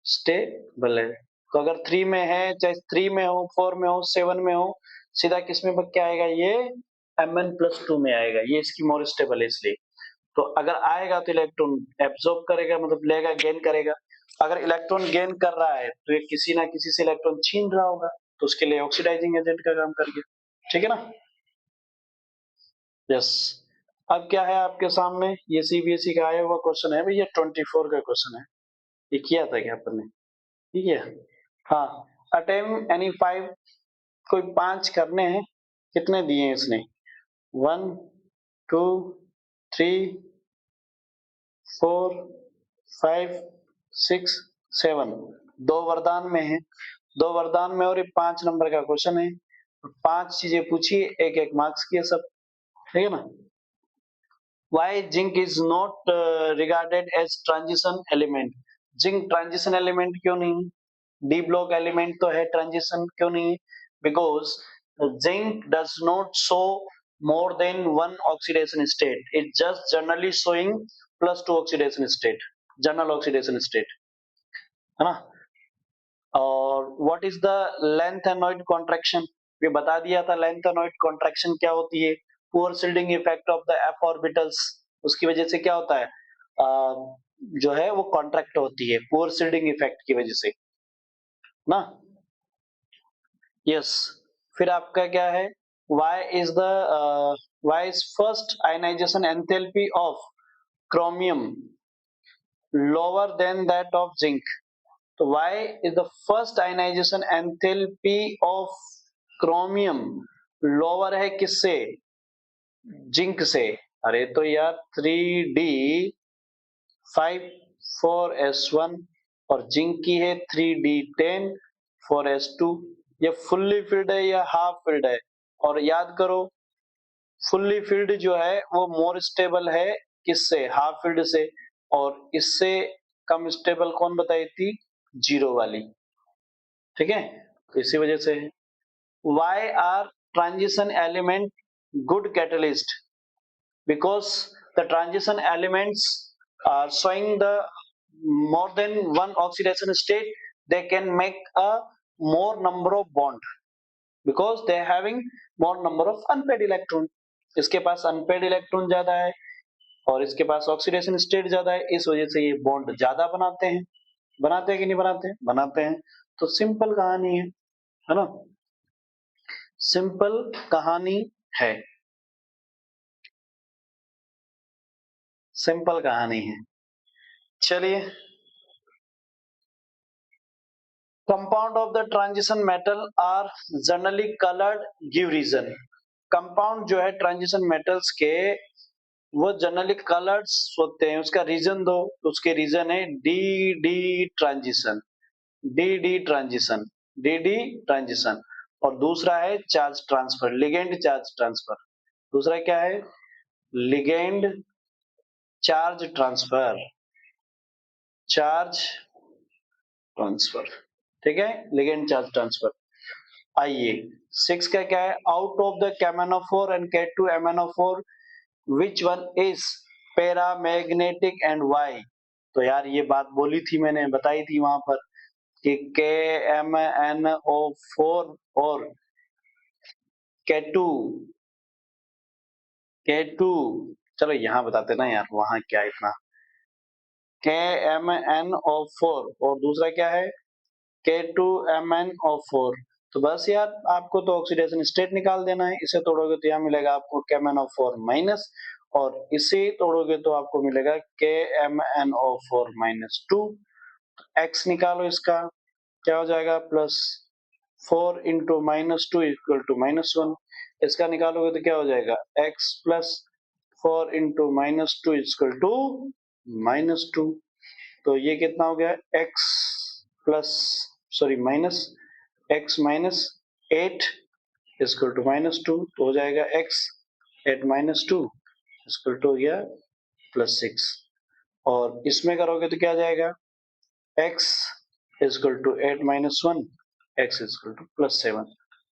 स्टेबल है। तो अगर 3 में है, चाहे 3 में हो, 4 में हो, 7 में हो, सीधा किस में क्या आएगा, ये Mn+2 में आएगा, ये इसकी मोर स्टेबल है इसलिए। तो अगर आएगा तो इलेक्ट्रॉन एब्जॉर्ब करेगा, मतलब लेगा, गेन करेगा। अगर इलेक्ट्रॉन गेन कर रहा है तो ये किसी ना किसी से इलेक्ट्रॉन छीन रहा होगा, तो उसके लिए ऑक्सीडाइजिंग एजेंट का काम कर गया, ठीक है ना। यस, अब क्या है आपके सामने, ये सीबीएसई का आया हुआ क्वेश्चन है, भैया 24 का क्वेश्चन है, ये किया था क्या अपन ने, ठीक है। हाँ, अटेम्प्ट एनी 5, कोई 5 करने हैं, कितने दिए हैं इसने, 1 2 3 4 5 6 7, 2 वरदान में है, 2 वरदान में, और ये 5 नंबर का क्वेश्चन है, 5 चीजें पूछी, एक एक मार्क्स की है सब, ठीक है ना। Why zinc is not regarded as transition element? Zinc transition element क्यों नहीं, D block element तो है, transition क्यों नहीं, because zinc does not show more than one oxidation state, it just generally showing +2 oxidation state, general oxidation state, है ना। और what is the lanthanoid contraction, ये बता दिया था, lanthanoid contraction क्या होती है, poor shielding effect of the f orbitals, उसकी वजह से क्या होता है, जो है वो कॉन्ट्रैक्ट होती है, poor shielding effect की वजह से ना। यस, फिर आपका क्या है, why is first ionization enthalpy of chromium lower than that of zinc, तो why is the first ionization enthalpy of chromium lower है किससे, जिंक से, अरे तो यार 3d5 4s1, और जिंक की है 3d10 4s2, ये फुल्ली फिल्ड है या हाफ फिल्ड है, और याद करो फुल्ली फिल्ड जो है वो मोर स्टेबल है किससे, हाफ फिल्ड से, और इससे कम स्टेबल कौन बताई थी, 0 वाली, ठीक है, तो इसी वजह से। Why are transition element good catalyst, because the transition elements are showing the more than one oxidation state, they can make a more number of bond because they are having more number of unpaired electron. इसके पास unpaid electron ज्यादा है और इसके पास oxidation state ज्यादा है, इस वजह से ये बॉन्ड ज्यादा बनाते हैं। बनाते हैं कि नहीं बनाते? बनाते हैं। तो सिंपल कहानी है ना? सिंपल कहानी है, सिंपल कहानी है। चलिए, compound of the transition metal are generally coloured, give reason. Compound जो है ट्रांजिशन मेटल्स के वो जनरली कलर्स होते हैं, उसका रीजन दो। उसके रीजन है D D transition, D D transition, D D transition. और दूसरा है charge transfer, ligand charge transfer. दूसरा क्या है? Ligand charge transfer, charge transfer. ठीक है, लिगेंड चार्ज ट्रांसफर। आइए 6 का क्या है? Out of the KMnO4 and K2MnO4 which one is paramagnetic and why? तो यार ये बात बोली थी मैंने, बताई थी वहां पर कि KMnO4 और K2, चलो यहां बताते ना यार, वहां क्या इतना। KMnO4 और दूसरा क्या है? K2MnO4। तो बस यार आपको तो ऑक्सीडेशन स्टेट निकाल देना है। इसे तोड़ोगे तो यहाँ मिलेगा आपको KMnO4 माइनस, और इसे तोड़ोगे तो आपको मिलेगा KMnO4 माइनस 2। x निकालो, इसका क्या हो जाएगा? Plus 4 into minus 2 equal to minus 1। इसका निकालोगे तो क्या हो जाएगा? x plus 4 into minus 2 equal to minus 2। तो ये कितना हो गया? x plus sorry minus x minus 8 equal to minus 2। तो हो जाएगा x 8 माइनस 2 इक्वल टू हो गया प्लस 6। और इसमें करोगे तो क्या जाएगा? x equal to 8 minus 1, x equal to plus 7।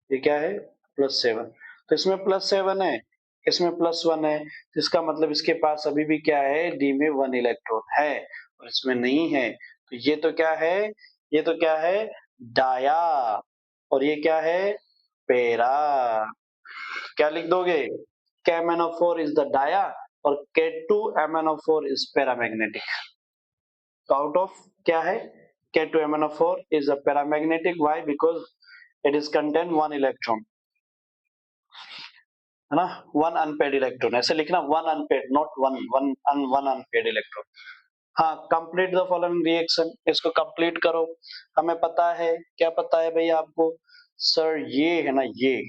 ये क्या है? प्लस 7। तो इसमें प्लस 7 है, इसमें प्लस 1 है, इसका मतलब इसके पास अभी भी क्या है? d में 1 इलेक्ट्रॉन है और इसमें नहीं है। तो ये तो क्या है? ये तो क्या है? डाया। और ये क्या है? पेरा। क्या लिख दोगे? KMnO4 इज द डाया और K2MnO4 इज पैरामैग्नेटिक। तो आउट ऑफ क्या है? K2MnO4 is a paramagnetic. Why? Because it is contain one electron, है ना? one unpaired electron, ऐसे लिखना, one unpaired, not one unpaired electron। हाँ, कंप्लीट द फॉलोइंग रिएक्शन, इसको कंप्लीट करो। हमें पता है, क्या पता है भाई आपको? सर ये है ना, ये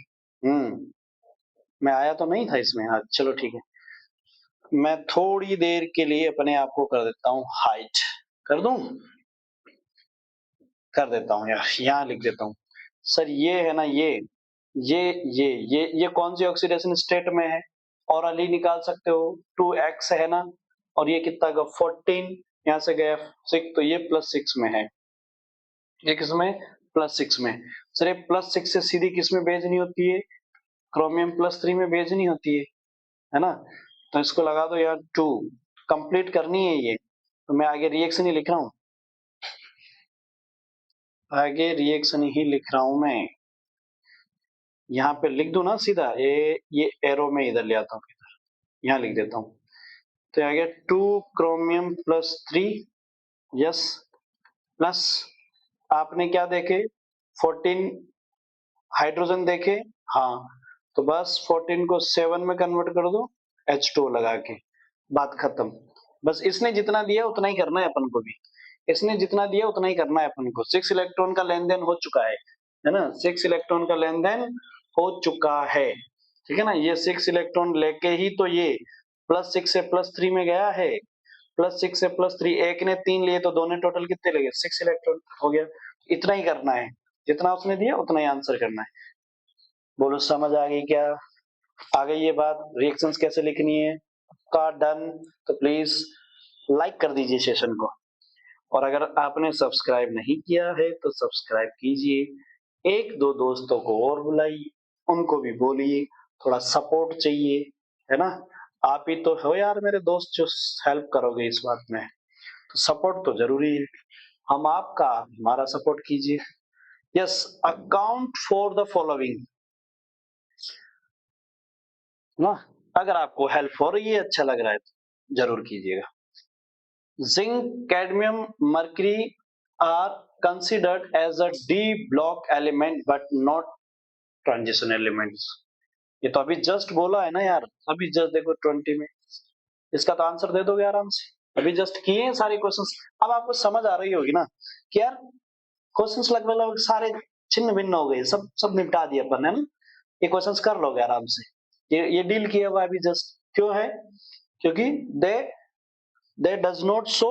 मैं आया तो नहीं था इसमें। हाँ चलो ठीक है, मैं थोड़ी देर के लिए अपने आप को कर देता हूँ हाइट। कर दूं? कर देता हूँ यार, यहाँ लिख देता हूँ। सर ये है ना, ये कौन सी ऑक्सीडेशन स्टेट में है? और अली निकाल सकते हो, 2x है ना, और ये कितना का 14, यहाँ से गया 6, तो ये +6 में है। ये किसमें? +6 में। सर ये +6 से सीधी किसमें भेजनी होती है? क्रोमियम +3 में भेजनी होती है ना? तो इसको लगा दो यार 2, कंप्लीट करनी है ये। तो मैं आगे रिएक्शन ही लिख रहा हूँ, आगे रिएक्शन ही लिख रहा हूं मैं। यहाँ पे लिख दूं ना सीधा, ये एरो में इधर ले आता हूँ, इधर यहाँ लिख देता हूँ। तो आ गया 2 क्रोमियम +3, यस, प्लस आपने क्या देखे? 14 हाइड्रोजन देखे, हाँ, तो बस 14 को 7 में कन्वर्ट कर दो H2O लगा के, बात खत्म। बस इसने जितना दिया उतना ही करना है अपन को भी, इसने जितना दिया उतना ही करना है अपन को। 6 इलेक्ट्रॉन का लेन देन हो चुका है ना? 6 इलेक्ट्रॉन का लेन देन हो चुका है, ठीक है ना? ये 6 इलेक्ट्रॉन लेके ही तो ये +6 से +3 में गया है, +6 से +3, एक ने 3 लिए तो दोनों टोटल कितने लगे? 6 इलेक्ट्रॉन हो गया। इतना ही करना है, जितना उसने दिया उतना ही आंसर करना है। बोलो समझ आ गई क्या? आ गई ये बात, रिएक्शंस कैसे लिखनी है का डन। तो प्लीज लाइक कर दीजिए सेशन को, और अगर आपने सब्सक्राइब नहीं किया है तो सब्सक्राइब कीजिए। एक दो दोस्तों को और बुलाइए, उनको भी बोलिए, थोड़ा सपोर्ट चाहिए, है ना? आप ही तो हो यार मेरे दोस्त जो हेल्प करोगे इस बात में, तो सपोर्ट तो जरूरी है। हम आपका, आप हमारा सपोर्ट कीजिए। Yes, account for the following ना, अगर आपको हेल्प हो रही है, अच्छा लग रहा है तो जरूर कीजिएगा। Zinc, cadmium, mercury are considered as a D block element but not transition elements. ये तो अभी जस्ट बोला है ना यार, अभी जस्ट देखो 20 में। इसका तो आंसर दे दोगे आराम से, अभी जस्ट किए हैं सारे क्वेश्चंस। अब आपको समझ आ रही होगी ना कि यार क्वेश्चंस लगभग लगभग सारे छिन्न भिन्न हो गए, सब सब निपटा दिए अपन, है ना। ये क्वेश्चंस कर लोगे आराम से। ये डील किया हुआ अभी जस्ट क्यों है, क्योंकि दे does not show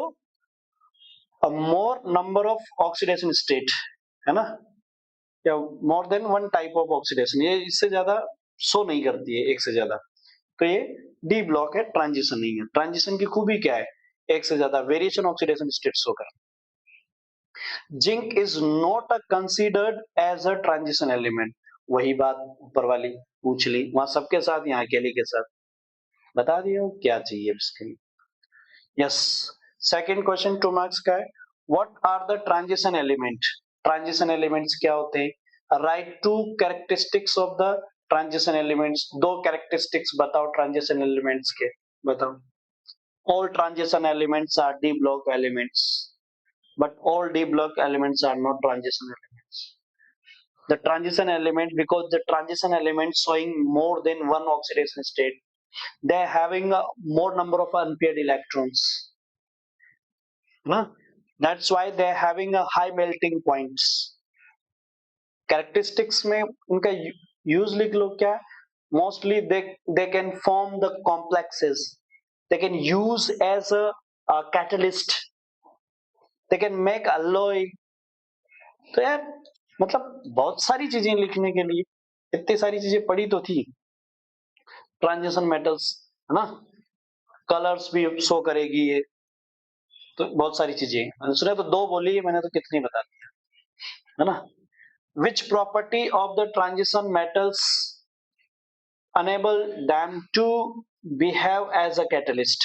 a more number of oxidation state, है ना, या more than one type of oxidation, ये इससे ज्यादा शो नहीं करती है, एक से ज्यादा। तो ये डी ब्लॉक है, ट्रांजिशन नहीं है। ट्रांजिशन की खूबी क्या है, एक से ज्यादा वेरिएशन ऑक्सीडेशन स्टेट शो कर। Zinc is not a considered as a transition element. वही बात ऊपर वाली पूछ ली, वहां सबके साथ, यहाँ अकेले के साथ बता दिया क्या चाहिए इसके लिए। यस, सेकंड क्वेश्चन 2 मार्क्स का है। What are the transition element. Transition elements क्या होते हैं, write two characteristics of the transition elements. दो कैरेक्टरिस्टिक्स बताओ ट्रांजिशन एलिमेंट्स के, बताओ। All transition elements are D block elements, but all D block elements are not transition elements. The transition element, because the transition element showing more than one oxidation state, they are having a more number of unpaired electrons. No? That's why they are having a high melting points. Characteristics में उनका use लिख लो क्या, mostly they can form the complexes, they can use as a catalyst, they can make alloy। तो यार मतलब बहुत सारी चीजें लिखने के लिए, इतनी सारी चीजें पढ़ी तो थी। ट्रांजिशन मेटल्स, है ना, कलर्स भी शो करेगी ये, तो बहुत सारी चीजें मैंने सुना, तो दो बोली है मैंने, तो कितनी बता दिया, है ना। Which property of the transition metals enable them to behave as a catalyst.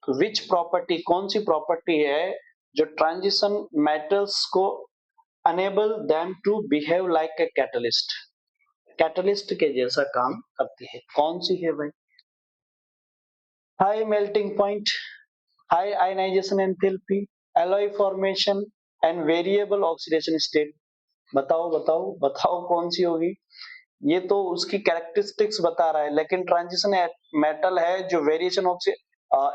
Which property, कौन सी प्रॉपर्टी है जो ट्रांजिशन मेटल्स को enable them to behave like a catalyst, catalyst के जैसा काम करती है, कौन सी है भाई। High melting point, high ionisation enthalpy, alloy formation and variable oxidation state. बताओ बताओ बताओ कौन सी होगी। ये तो उसकी कैरेक्टरिस्टिक्स बता रहा है, लेकिन ट्रांजिशन मेटल है जो variation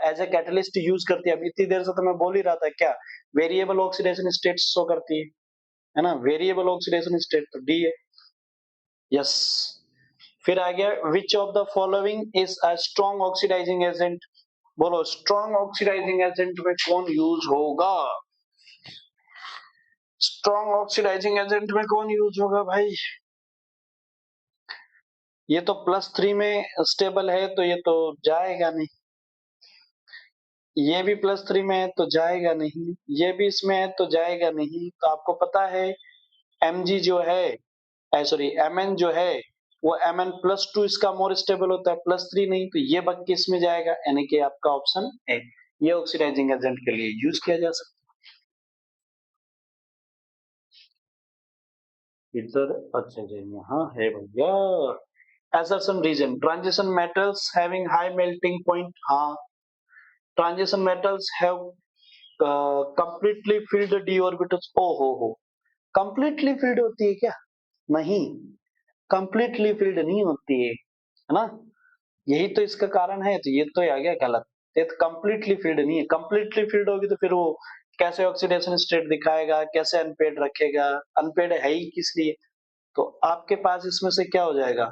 as a catalyst use करती है। अभी इतनी देर से तो मैं बोल ही रहा था क्या, वेरिएबल ऑक्सीडेशन स्टेट शो करती है ना, वेरिएबल ऑक्सीडेशन स्टेट तो डी है। यस, फिर आ गया which of the following is a strong oxidising agent. बोलो स्ट्रॉन्ग ऑक्सीडाइजिंग एजेंट में कौन यूज होगा, स्ट्रॉन्ग ऑक्सीडाइजिंग एजेंट में कौन यूज होगा भाई। ये तो +3 में स्टेबल है तो ये तो जाएगा नहीं, ये भी +3 में है तो जाएगा नहीं, ये भी इसमें है तो जाएगा नहीं। तो आपको पता है Mg जो है, सॉरी Mn जो है, वो Mn+2 इसका मोर स्टेबल होता है, +3 नहीं, तो ये बग किस में जाएगा, यानी कि आपका ऑप्शन है, ये ऑक्सीडाइजिंग एजेंट के लिए यूज किया जा सकता है। इधर अच्छा जी, हाँ है भैया। assertion reason, transition metals having high melting point, हाँ, transition metals have completely filled d orbitals। ओ हो, completely filled होती है क्या, नहीं, completely filled नहीं होती है ना, यही तो इसका कारण है, तो ये तो आ गया गलत। ये तो completely filled नहीं है, completely filled होगी तो फिर वो कैसे ऑक्सीडेशन स्टेट दिखाएगा, कैसे अनपेड रखेगा, अनपेड है ही किस लिए। तो आपके पास इसमें से क्या हो जाएगा,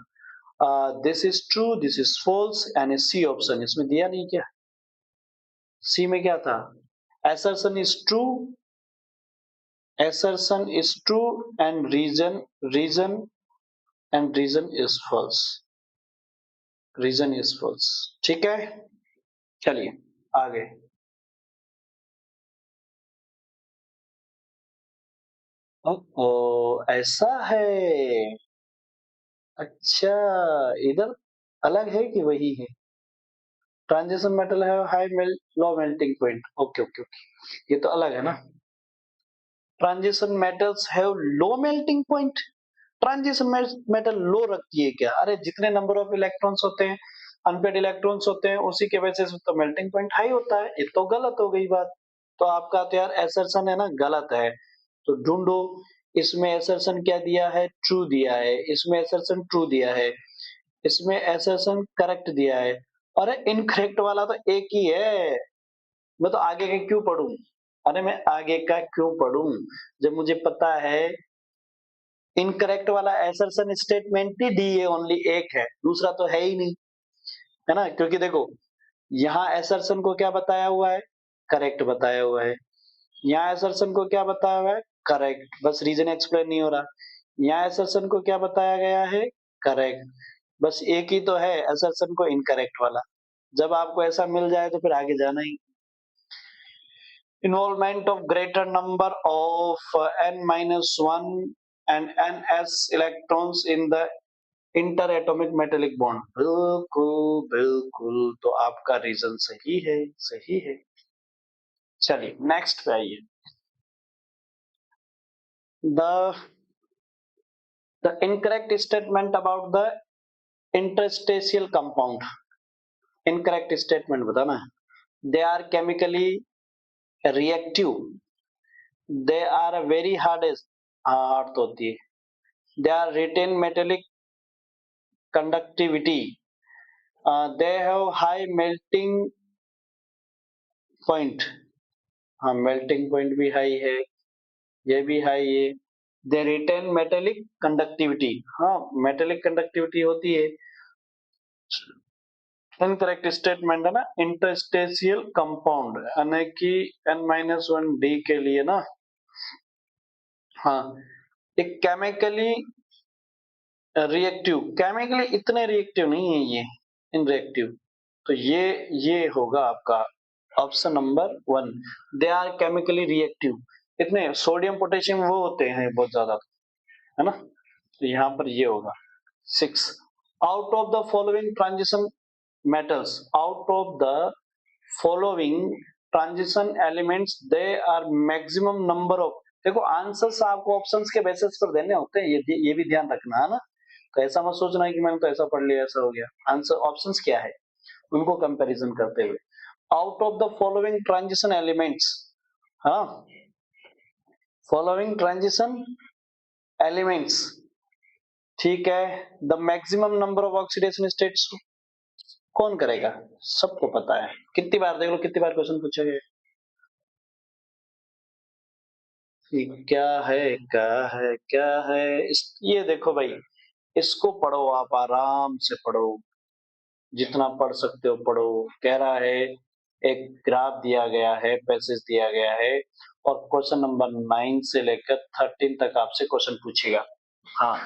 this is true, this is false, and C option इसमें दिया नहीं क्या, सी में क्या था, assertion is true, assertion is true and reason is false, reason is false। ठीक है, चलिए आगे। ओ ऐसा है, अच्छा, इधर अलग है कि वही है, ट्रांजिशन मेटल है low melting point. Okay okay okay, ये तो अलग है ना। Transition metals have low melting point. Transition metal low रखती है क्या? अरे जितने नंबर ऑफ इलेक्ट्रॉन्स होते हैं, अनपेड इलेक्ट्रॉन्स होते हैं, उसी के वजह से तो मेल्टिंग पॉइंट हाई होता है। ये तो गलत हो गई बात। तो आपका तो यार असर्शन है ना गलत है। तो ढूंढो, इसमें असर्शन क्या दिया है? ट्रू दिया है। इसमें असर्शन ट्रू दिया है। इसमें असर्शन करेक्ट दिया है। अरे इनकरेक्ट वाला तो एक ही है। मैं तो आगे का क्यों पढ़ूं? अरे मैं आगे का क्यों पढ़ूं जब मुझे पता है इनकरेक्ट वाला assertion statement he D A only एक है, दूसरा तो है ही नहीं, है ना। क्योंकि देखो यहाँ असर्शन को क्या बताया हुआ है? करेक्ट बताया हुआ है। यहाँ असर्शन को क्या बताया हुआ है? करेक्ट। बस रीजन एक्सप्लेन नहीं हो रहा। यहाँ असर्शन को क्या बताया गया है? करेक्ट। बस एक ही तो है असर्शन को इनकरेक्ट वाला। जब आपको ऐसा मिल जाए तो फिर आगे जाना ही। involvement of greater number of n minus 1 and ns electrons in the interatomic metallic bond। बिल्कुल बिल्कुल, तो आपका रीजन सही है, सही है। चलिए नेक्स्ट पे आइए। the the incorrect statement about the interstitial compound। incorrect statement बताना है। they are chemically reactive, they are very hardest, hard तो होती है। they are retain metallic conductivity, they have high melting point। हाँ मेल्टिंग पॉइंट भी high है, ये भी हाई है। दे रिटेन मेटेलिक कंडक्टिविटी, हाँ मेटेलिक कंडक्टिविटी होती है। इनकरेक्ट स्टेटमेंट है ना इंटरस्टेशियल कंपाउंड, यानी कि n-1 d के लिए ना, हाँ एक केमिकली रिएक्टिव, केमिकली इतने रिएक्टिव नहीं है ये, इन रिएक्टिव। तो ये होगा आपका option number 1। They are chemically reactive. इतने सोडियम पोटेशियम वो होते हैं बहुत ज्यादा, है ना। तो यहाँ पर ये होगा 6। Out of the following transition metals, out of the following transition elements they are maximum number of. देखो आंसर्स आपको ऑप्शंस के बेसिस पर देने होते हैं, ये भी ध्यान रखना है ना। तो ऐसा मत सोचना है कि मैंने तो ऐसा पढ़ लिया ऐसा हो गया। आंसर ऑप्शंस क्या है उनको कंपैरिजन करते हुए। Out of the following transition elements, हाँ फॉलोइंग ट्रांजिशन एलिमेंट्स, ठीक है। The maximum number of oxidation states कौन करेगा? सबको पता है। कितनी बार देख लो, कितनी बार क्वेश्चन पूछा गया। क्या है क्या है क्या है ये देखो भाई, इसको पढ़ो, आप आराम से पढ़ो, जितना पढ़ सकते हो पढ़ो। कह रहा है एक ग्राफ दिया गया है, पैसेज दिया गया है, और क्वेश्चन नंबर 9 से लेकर 13 तक आपसे क्वेश्चन पूछेगा। हाँ,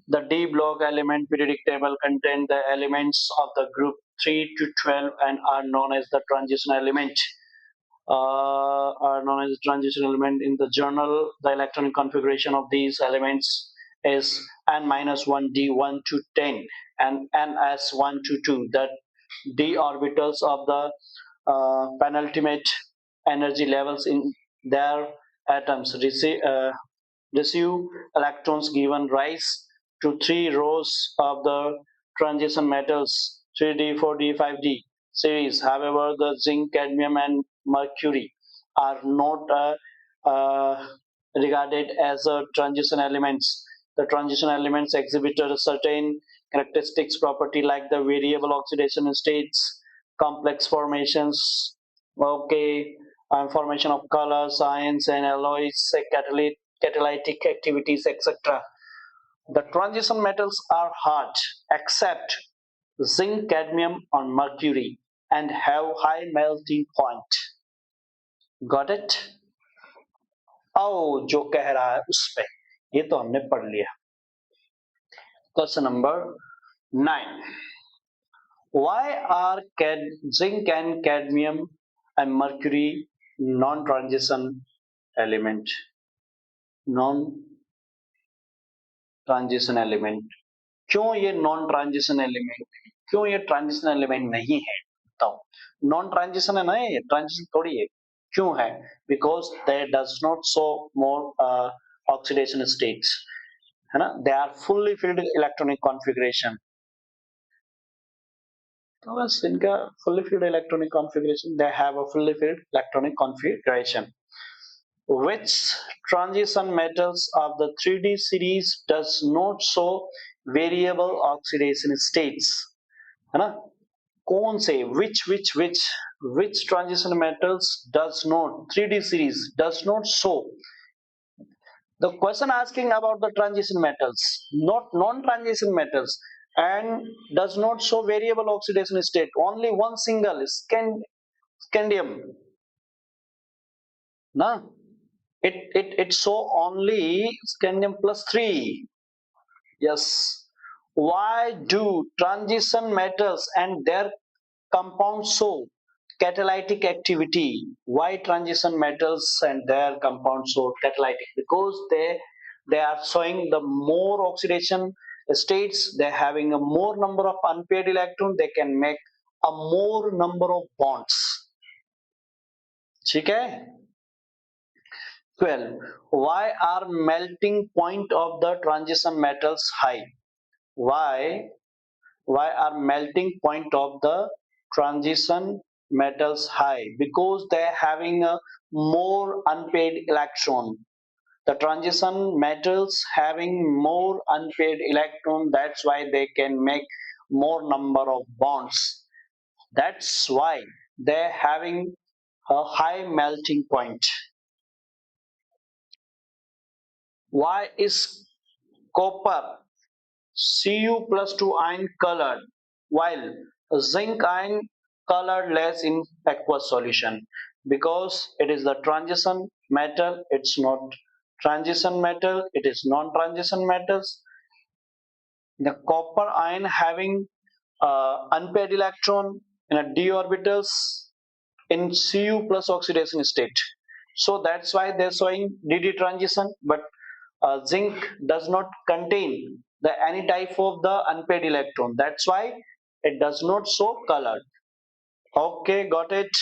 the D block element periodic table contain the elements of the group 3 to 12 and are known as the transition element. Are known as the transition element in the journal. The electronic configuration of these elements is n-1 d1 to 10 and ns1 to 2. The d orbitals of the penultimate energy levels in their atoms receive electrons given rise to 3 rows of the transition metals 3d 4d 5d series. However, the zinc, cadmium and mercury are not regarded as transition elements. The transition elements exhibit a certain characteristics property like the variable oxidation states, complex formations, okay, formation of colors, ions and alloys, catalytic activities, etc. The transition metals are hard except zinc, cadmium and mercury and have high melting point. Got it? आओ जो कह रहा है उस पे, ये तो हमने पढ़ लिया। Question number 9। Why are zinc and cadmium and mercury non-transition element? Non-transition element क्यों ये नॉन ट्रांजिशन एलिमेंट, क्यों ये ट्रांजिशन एलिमेंट नहीं है? बताओ, नॉन ट्रांजिशन है ना, ये ट्रांजिशन थोड़ी है। क्यों है? Because they does not show more oxidation states, है ना, they are fully filled electronic configuration. तो बस इनका fully filled electronic configuration, they have a fully filled electronic configuration. Which transition metals of the 3D series does not show variable oxidation states, है ना? कौन से, which transition metals does not, 3D series does not show, the question asking about the transition metals, not non-transition metals, and does not show variable oxidation state, only one single scandium, na, it show only scandium plus 3. Yes. Why do transition metals and their compounds show catalytic activity? Why transition metals and their compounds show catalytic? Because they are showing the more oxidation states, they're having a more number of unpaired electrons, they can make a more number of bonds. ठीक है? 12. Why are melting point of the transition metals high? Why are melting point of the transition metals high? Because they are having a more unpaired electron. The transition metals having more unpaired electron, that's why they can make more number of bonds. That's why they're having a high melting point. Why is copper Cu plus 2 ion colored while zinc ion colored less in aqueous solution? Because it is the transition metal, it's not transition metal, it is non-transition metals. The copper ion having unpaired electron in a d orbitals in Cu plus oxidation state. So that's why they're showing DD transition, but zinc does not contain any type of the unpaired electron. That's why it does not show colored. Okay, got it?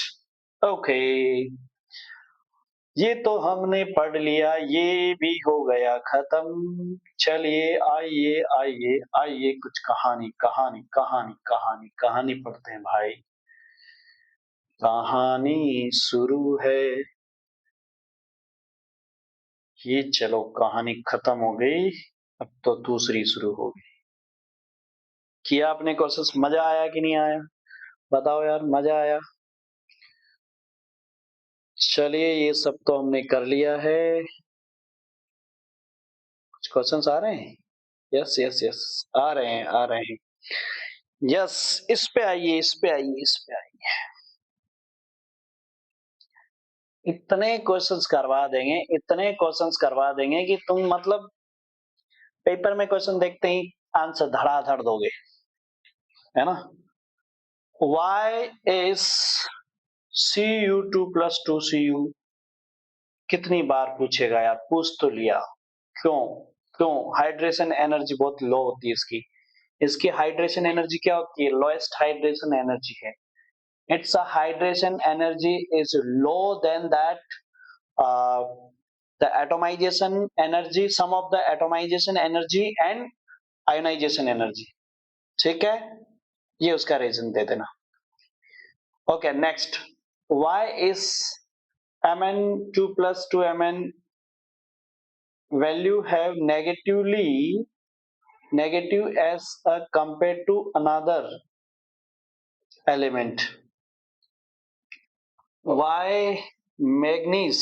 Okay. ये तो हमने पढ़ लिया, ये भी हो गया खत्म। चलिए आइए आइए आइए कुछ कहानी कहानी कहानी कहानी कहानी पढ़ते हैं भाई। कहानी शुरू है। ये चलो कहानी खत्म हो गई, अब तो दूसरी शुरू होगी। किया आपने कोशिश, मजा आया कि नहीं आया? बताओ यार, मजा आया? चलिए ये सब तो हमने कर लिया है। कुछ क्वेश्चंस आ रहे हैं? यस यस यस, आ रहे हैं आ रहे हैं। यस, इस पे आइए इस पे आइए इस पे आइए। इतने क्वेश्चंस करवा देंगे, इतने क्वेश्चंस करवा देंगे कि तुम मतलब पेपर में क्वेश्चन देखते ही आंसर धड़ाधड़ दोगे, है ना? Why is Cu2 plus 2Cu? कितनी बार पूछेगा यार, पूछ तो लिया। क्यों? क्यों? हाइड्रेशन एनर्जी बहुत लो होती है इसकी। इसकी हाइड्रेशन एनर्जी क्या होती है? लोएस्ट हाइड्रेशन एनर्जी है। Its hydration energy is low than that the atomization energy, sum of the atomization energy and ionization energy. ठीक है, ये उसका रीजन दे देना। Okay next, why is Mn2 plus 2 Mn value have negative as compared to another element? Why manganese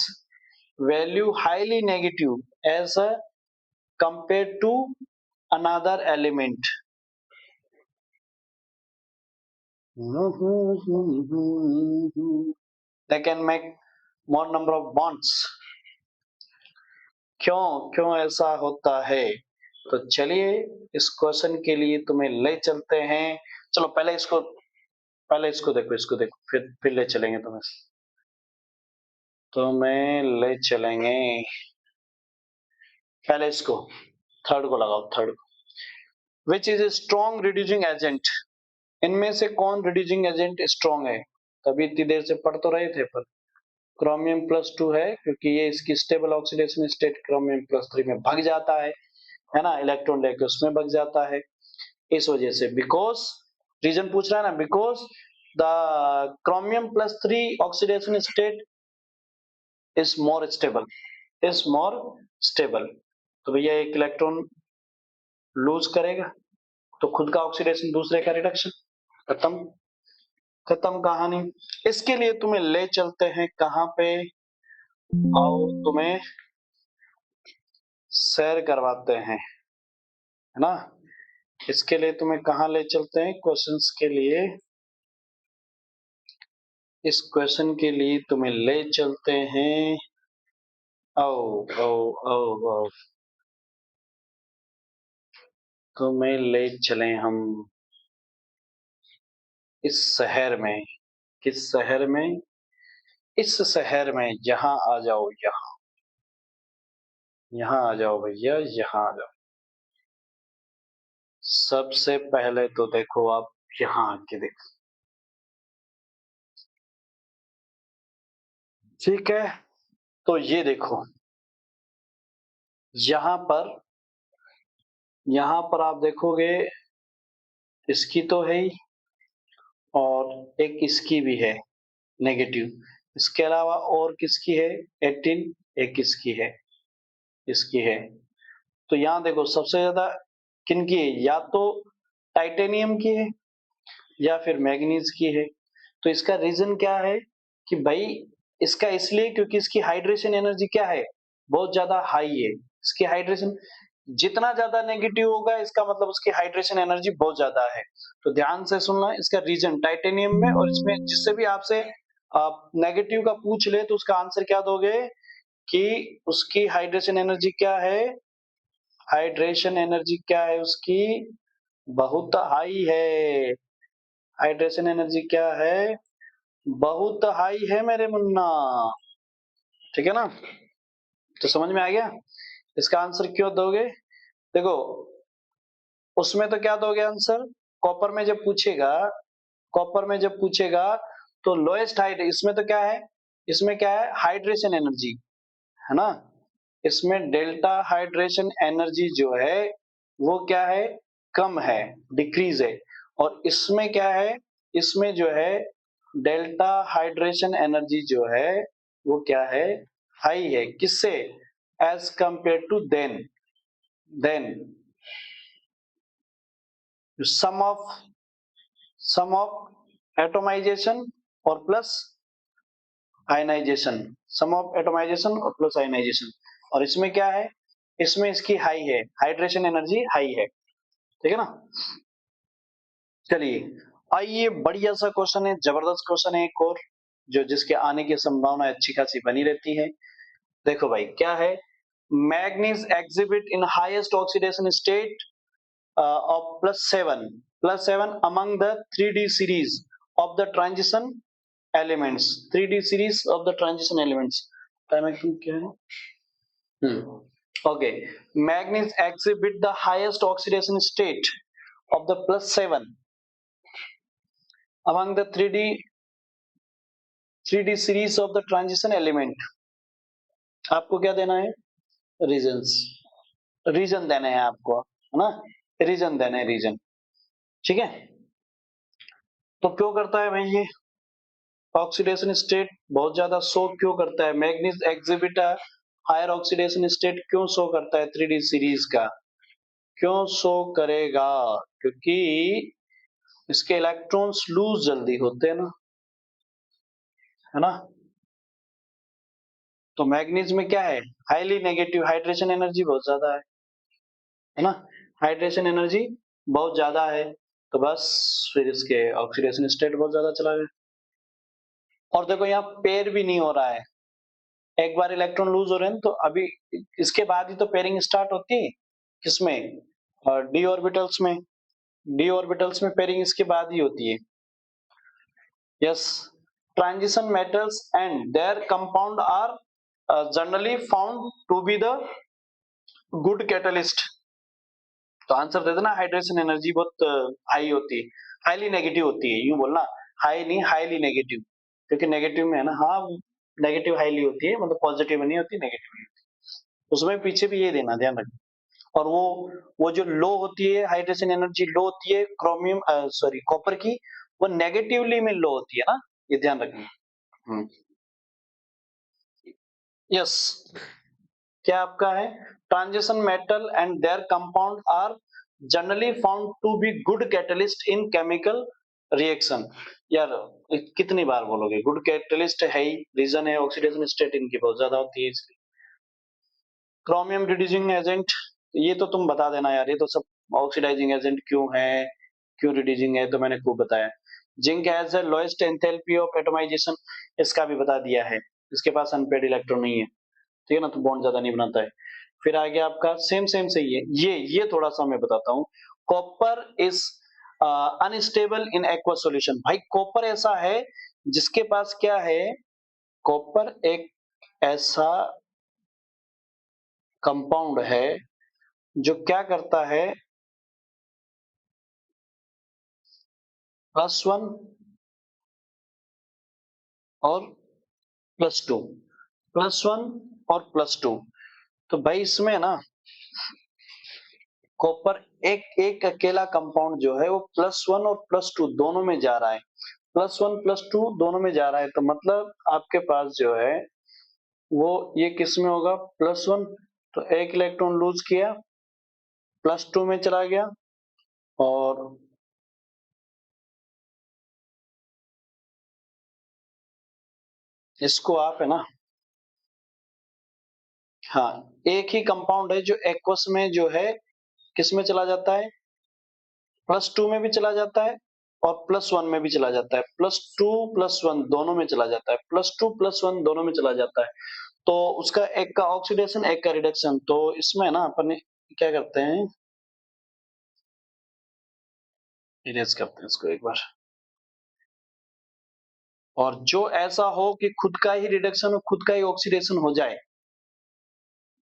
value highly negative as compared to another element? They can make more number of bonds. क्यों क्यों ऐसा होता है? तो चलिए इस question के लिए तुम्हें ले चलते हैं। चलो पहले इसको देखो फिर ले चलेंगे तुम्हें ले चलेंगे। पहले इसको, थर्ड को लगाओ, थर्ड को। Which is a strong reducing agent इनमें से कौन रिड्यूसिंग एजेंट स्ट्रॉन्ग है? तभी इतनी देर से पढ़ तो रहे थे, पर क्रोमियम प्लस 2 है, क्योंकि ये इसकी stable oxidation state chromium plus 3 में भाग जाता है ना, इलेक्ट्रॉन लेके उसमें भाग जाता है, इस वजह से। बिकॉज रीजन पूछ रहा है ना, because the chromium plus 3 oxidation state is more stable, is more stable. तो भैया एक इलेक्ट्रॉन लूज करेगा तो खुद का ऑक्सीडेशन, दूसरे का रिडक्शन, खत्म, खत्म कहानी। इसके लिए तुम्हें ले चलते हैं कहां पे, और तुम्हें सैर करवाते हैं, है ना। इसके लिए तुम्हें कहां ले चलते हैं क्वेश्चंस के लिए, इस क्वेश्चन के लिए तुम्हें ले चलते हैं, ओ ओ ओ ओ तुम्हें ले चले हम इस शहर में, किस शहर में, इस शहर में, यहाँ आ जाओ, यहाँ, यहाँ आ जाओ भैया, यहाँ आ जाओ। सबसे पहले तो देखो आप, यहाँ आके देखो, ठीक है। तो ये देखो, यहाँ पर, यहाँ पर आप देखोगे, इसकी तो है ही, और एक इसकी भी है नेगेटिव, इसके अलावा और किसकी है 18, एक इसकी है, इसकी है। तो यहाँ देखो सबसे ज्यादा किनकी है, या तो टाइटेनियम की है या फिर मैग्नीज की है। तो इसका रीजन क्या है कि भाई, इसका इसलिए क्योंकि इसकी हाइड्रेशन एनर्जी क्या है, बहुत ज्यादा हाई है। इसकी हाइड्रेशन जितना ज्यादा नेगेटिव होगा, इसका मतलब उसकी हाइड्रेशन एनर्जी बहुत ज्यादा है। तो ध्यान से सुनना, इसका रीजन टाइटेनियम में, और इसमें जिससे भी आपसे नेगेटिव का पूछ ले तो उसका आंसर क्या दोगे कि उसकी हाइड्रेशन एनर्जी क्या है, हाइड्रेशन एनर्जी क्या है उसकी, बहुत हाई है। हाइड्रेशन एनर्जी क्या है, बहुत हाई है मेरे मुन्ना, ठीक है ना। तो समझ में आ गया, इसका आंसर क्यों दोगे। देखो उसमें तो क्या दोगे आंसर, कॉपर में जब पूछेगा, कॉपर में जब पूछेगा तो लोएस्ट हाइट, इसमें तो क्या है, इसमें क्या है हाइड्रेशन एनर्जी, है ना। इसमें डेल्टा हाइड्रेशन एनर्जी जो है वो क्या है, कम है, डिक्रीज है। और इसमें क्या है, इसमें जो है डेल्टा हाइड्रेशन एनर्जी जो है वो क्या है, हाई है, किससे, as compare to then sum of atomization और plus ionization, sum of atomization और प्लस आयनाइजेशन। और इसमें क्या है, इसमें इसकी हाई है, हाइड्रेशन एनर्जी हाई है, ठीक है ना। चलिए आइए, बढ़िया सा क्वेश्चन है, जबरदस्त क्वेश्चन है एक और, जो जिसके आने की संभावना अच्छी खासी बनी रहती है। देखो भाई क्या है, manganese exhibit in highest oxidation state of +7 among the 3D series of the transition elements, 3D series of the transition elements। Dimension क्या है, okay, manganese exhibit the highest oxidation state of the +7 among the 3D series of the transition element। आपको क्या देना है, reasons, reason देने हैं आपको, है ना, रीजन देने हैं, रीजन, ठीक है। तो क्यों करता है भाई ये ऑक्सीडेशन स्टेट बहुत ज्यादा शो क्यों करता है, manganese exhibit higher oxidation state क्यों शो करता है, 3D सीरीज का क्यों शो करेगा, क्योंकि इसके इलेक्ट्रॉन्स लूज जल्दी होते हैं ना, है ना। तो मैग्नीज में क्या है, हाईली नेगेटिव, हाइड्रेशन एनर्जी बहुत ज्यादा है ना, हाइड्रेशन एनर्जी बहुत ज्यादा है, तो बस फिर इसके ऑक्सीडेशन स्टेट बहुत ज्यादा चला गया। और देखो यहाँ पेयर भी नहीं हो रहा है, एक बार इलेक्ट्रॉन लूज हो रहे हैं तो अभी इसके बाद ही तो पेयरिंग स्टार्ट होती है, किसमें, डी ऑर्बिटल्स में, डी ऑर्बिटल्स में पेयरिंग इसके बाद ही होती है। Yes, transition metals and their compound are generally found to be the good catalyst. तो आंसर दे देना, हाइड्रेशन एनर्जी बहुत हाई होती है। हाईली नेगेटिव होती है, यूं बोलना, हाई नहीं हाईली नेगेटिव, क्योंकि नेगेटिव में है ना, हाँ नेगेटिव हाईली होती है, मतलब पॉजिटिव नहीं होती, नेगेटिव नहीं होती, उसमें पीछे भी ये देना, ध्यान रखना। और वो जो लो होती है, हाइड्रोजन एनर्जी लो होती है क्रोमियम सॉरी कॉपर की, वो नेगेटिवली में लो होती है ना, ये ध्यान रखना। यस, क्या आपका है, transition metal and their compound are generally found to be good catalyst in chemical reaction. यार कितनी बार बोलोगे, गुड कैटलिस्ट है ही, रीजन है ऑक्सीडेशन स्टेट इनकी बहुत ज्यादा होती है इसलिए। क्रोमियम रिड्यूसिंग एजेंट, ये तो तुम बता देना यार, ये तो सब ऑक्सीडाइजिंग एजेंट क्यों है, क्यों रिड्यूसिंग है, तो मैंने खूब बताया। Zinc has the lowest enthalpy of atomisation, इसका भी बता दिया है, इसके पास अनपेड इलेक्ट्रॉन नहीं है, ठीक है ना, तो बॉन्ड ज्यादा नहीं बनाता है। फिर आ गया आपका सेम सेम सही है, ये थोड़ा सा मैं बताता हूँ। Copper is unstable in aqua solution. भाई कॉपर ऐसा है जिसके पास क्या है, कॉपर एक ऐसा कंपाउंड है जो क्या करता है, +1 और +2, +1 और +2। तो भाई इसमें ना कॉपर एक एक अकेला कंपाउंड जो है वो +1 और +2 दोनों में जा रहा है, +1 +2 दोनों में जा रहा है, तो मतलब आपके पास जो है वो ये किस में होगा, +1, तो एक इलेक्ट्रॉन लूज किया, +2 में चला गया, और इसको आप है ना, हाँ एक ही कंपाउंड है जो एक्वस में जो है किस में चला जाता है, +2 में भी चला जाता है और +1 में भी चला जाता है, +2 +1 दोनों में चला जाता है, +2 +1 दोनों में चला जाता है। तो उसका एक का ऑक्सीडेशन एक का रिडक्शन, तो इसमें ना अपन क्या करते हैं, इरेज करते हैं इसको एक बार, और जो ऐसा हो कि खुद का ही रिडक्शन और खुद का ही ऑक्सीडेशन हो जाए,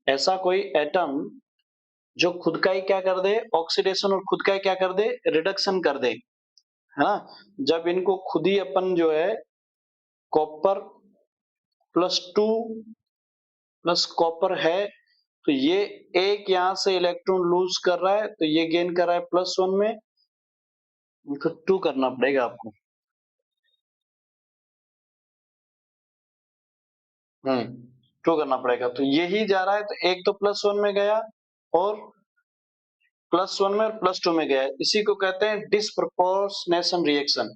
ऐसा कोई एटम जो खुद का ही क्या कर दे, ऑक्सीडेशन, और खुद का ही क्या कर दे, रिडक्शन कर दे, है ना, जब इनको खुद ही अपन जो है कॉपर +2 प्लस कॉपर है, तो ये एक यहां से इलेक्ट्रॉन लूज कर रहा है, तो ये गेन कर रहा है +1 में, तो 2 करना पड़ेगा आपको। हम्म 2 करना पड़ेगा, तो यही जा रहा है, तो एक तो +1 में गया और +1 में और +2 में गया, इसी को कहते हैं डिसप्रपोर्शनेशन रिएक्शन।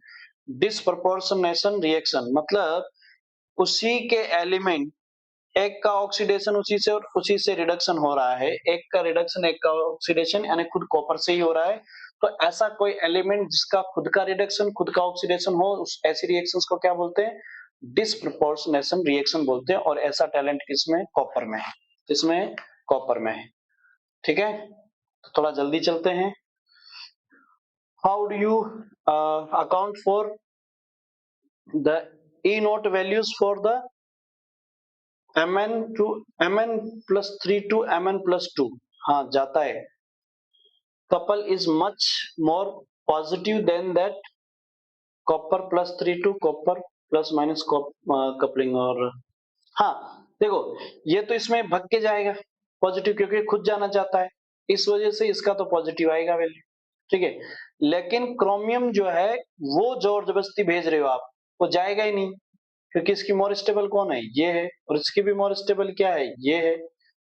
डिसप्रपोर्शनेशन रिएक्शन मतलब उसी के एलिमेंट, एक का ऑक्सीडेशन उसी से और उसी से रिडक्शन हो रहा है, एक का रिडक्शन एक का ऑक्सीडेशन यानी खुद कॉपर से ही हो रहा है, तो ऐसा कोई एलिमेंट जिसका खुद का रिडक्शन खुद का ऑक्सीडेशन हो, उस ऐसी रिएक्शंस को क्या बोलते हैं, डिसप्रपोर्शनेशन रिएक्शन बोलते हैं, और ऐसा टैलेंट किसमें, कॉपर में है, किसमें, कॉपर में है, ठीक है। तो थोड़ा जल्दी चलते हैं। How do you account for the E not values for the Mn+3 to Mn+2, हाँ जाता है, couple is much more positive than that copper+3 to copper plus minus coupling, और हाँ देखो ये तो इसमें भग के जाएगा पॉजिटिव, क्योंकि खुद जाना चाहता है, इस वजह से इसका तो पॉजिटिव आएगा वैल्यू, ठीक है। लेकिन क्रोमियम जो है वो जोर जबरदस्ती भेज रहे हो आप, वो जाएगा ही नहीं, क्योंकि इसकी मोर स्टेबल कौन है, ये है, और इसकी भी मोर स्टेबल क्या है, ये है,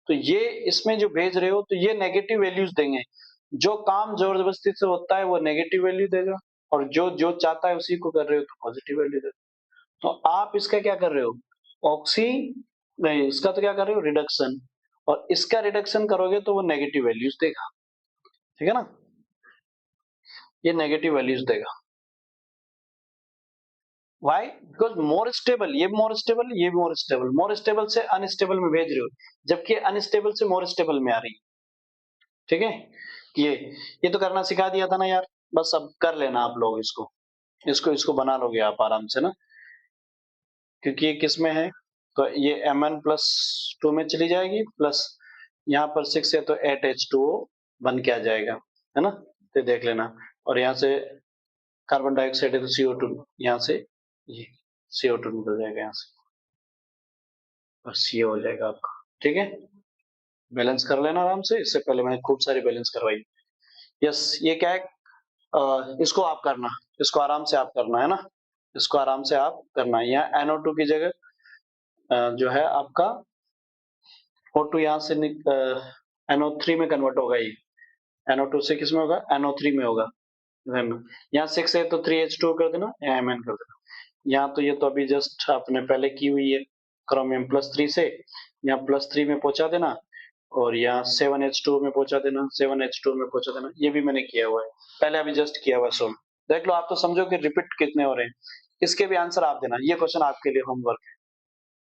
तो ये इसमें जो भेज रहे हो तो ये नेगेटिव वैल्यूज देंगे, जो काम जोर जबरदस्ती से होता है वो नेगेटिव वैल्यू देगा, और जो जो चाहता है उसी को कर रहे हो तो पॉजिटिव वैल्यू देगा। तो आप इसका क्या कर रहे हो, ऑक्सी नहीं, इसका तो क्या कर रहे हो, रिडक्शन, और इसका रिडक्शन करोगे तो वो नेगेटिव वैल्यूज देगा, ठीक है ना, ये नेगेटिव वैल्यूज देगा। वाई, बिकॉज मोर स्टेबल, ये भी मोर स्टेबल, ये भी मोर स्टेबल से अनस्टेबल में भेज रहे हो, जबकि अनस्टेबल से मोर स्टेबल में आ रही है, ठीक है। ये ये तो करना सिखा दिया था ना यार, बस अब कर लेना आप लोग इसको, इसको इसको बना लोगे आप आराम से ना, क्योंकि ये किस में है, तो ये Mn+2 में चली जाएगी, प्लस यहाँ पर 6 है तो 8H2O बन के आ जाएगा, है ना, तो देख लेना, और यहाँ से कार्बन डाइऑक्साइड है तो CO2 यहाँ से ये CO2 निकल जाएगा यहाँ से, बस ये हो जाएगा आपका। ठीक है, बैलेंस कर लेना आराम से, इससे पहले मैंने खूब सारी बैलेंस करवाई। यस, ये क्या है, इसको आप करना, इसको आराम से आप करना है ना, इसको आराम से आप करना है। यहाँ NO2 की जगह जो है आपका O2 यहाँ से NO3 में कन्वर्ट होगा, ये NO2 से किस में होगा, NO3 में होगा। यहाँ 6 है तो 3H2 कर देना, या Mn कर देना। यहाँ तो ये तो अभी जस्ट आपने पहले की हुई है, क्रोमियम +3 से यहाँ +3 में पहुंचा देना, और यहाँ 7H2 में पहुंचा देना, 7H2 में पहुंचा देना, ये भी मैंने किया हुआ है पहले, अभी जस्ट किया हुआ है। सो देख लो, आप तो समझो कि रिपीट कितने हो रहे हैं। इसके भी आंसर आप देना, ये क्वेश्चन आपके लिए होमवर्क है,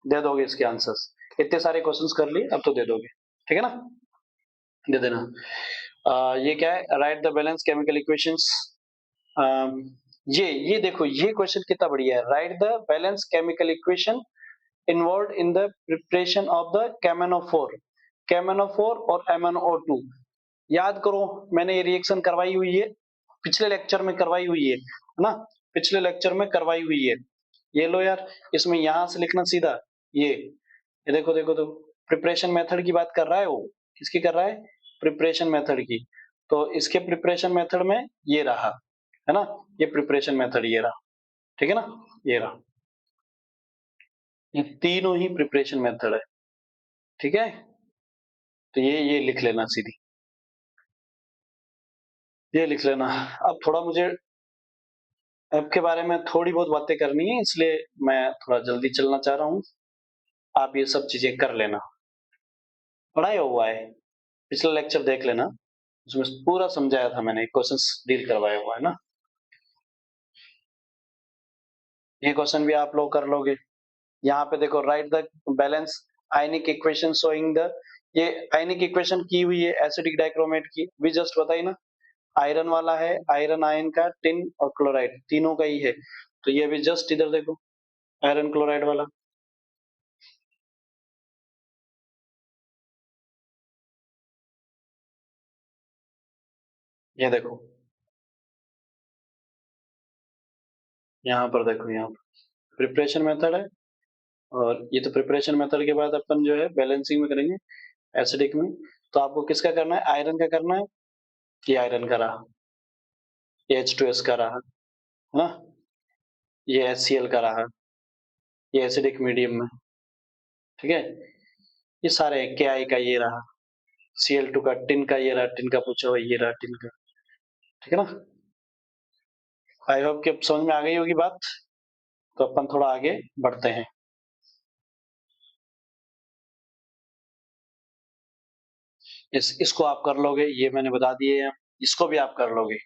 दे दोगे इसके आंसर्स। इतने सारे क्वेश्चंस कर लिए, अब तो दे दोगे, ठीक है ना, दे देना। ये क्या है, right the balance chemical equations. ये देखो, ये क्वेश्चन कितना बढ़िया है, right the balance chemical equation involve in the preparation of the KMnO4 और MnO2। याद करो, मैंने ये रिएक्शन करवाई हुई है, पिछले लेक्चर में करवाई हुई है ना, पिछले लेक्चर में करवाई हुई है। ये लो यार, इसमें यहां से लिखना सीधा, ये देखो देखो तो प्रिपरेशन मेथड की बात कर रहा है वो, किसकी कर रहा है, प्रिपरेशन मेथड की। तो इसके प्रिपरेशन मेथड में ये रहा, है ना, ये प्रिपरेशन मेथड ये रहा, ठीक है ना, ये रहा, ये तीनों ही प्रिपरेशन मेथड है, ठीक है। तो ये लिख लेना सीधी, ये लिख लेना। अब थोड़ा मुझे ऐप के बारे में थोड़ी बहुत बातें करनी है, इसलिए मैं थोड़ा जल्दी चलना चाह रहा हूँ, आप ये सब चीजें कर लेना, पढ़ाया हुआ है, पिछला लेक्चर देख लेना, उसमें पूरा समझाया था मैंने, क्वेश्चंस डील करवाया हुआ है ना। ये क्वेश्चन भी आप लोग कर लोगे। यहाँ पे देखो, right the balance ionic equation showing the, ये आयनिक इक्वेशन की हुई है एसिडिक डाइक्रोमेट की, भी जस्ट बताई ना, आयरन वाला है, आयरन आयन का, टिन और क्लोराइड तीनों का ही है। तो ये भी जस्ट इधर देखो, आयरन क्लोराइड वाला, ये देखो, यहाँ पर देखो, यहाँ पर प्रिपरेशन मेथड है, और ये तो प्रिपरेशन मेथड के बाद अपन जो है बैलेंसिंग में करेंगे एसिडिक में। तो आपको किसका करना है, आयरन का करना है, ये आयरन का रहा, ये H2S का रहा, है ना, ये HCl का रहा, ये एसिडिक मीडियम में, ठीक है। ये सारे KI का ये रहा, Cl2 का, टिन का ये रहा, टिन का पूछा हुआ ये रहा, टिन का, ठीक है ना। आई होप कि अब समझ में आ गई होगी बात। तो अपन थोड़ा आगे बढ़ते हैं। इसको आप कर लोगे, ये मैंने बता दिए हैं, इसको भी आप कर लोगे,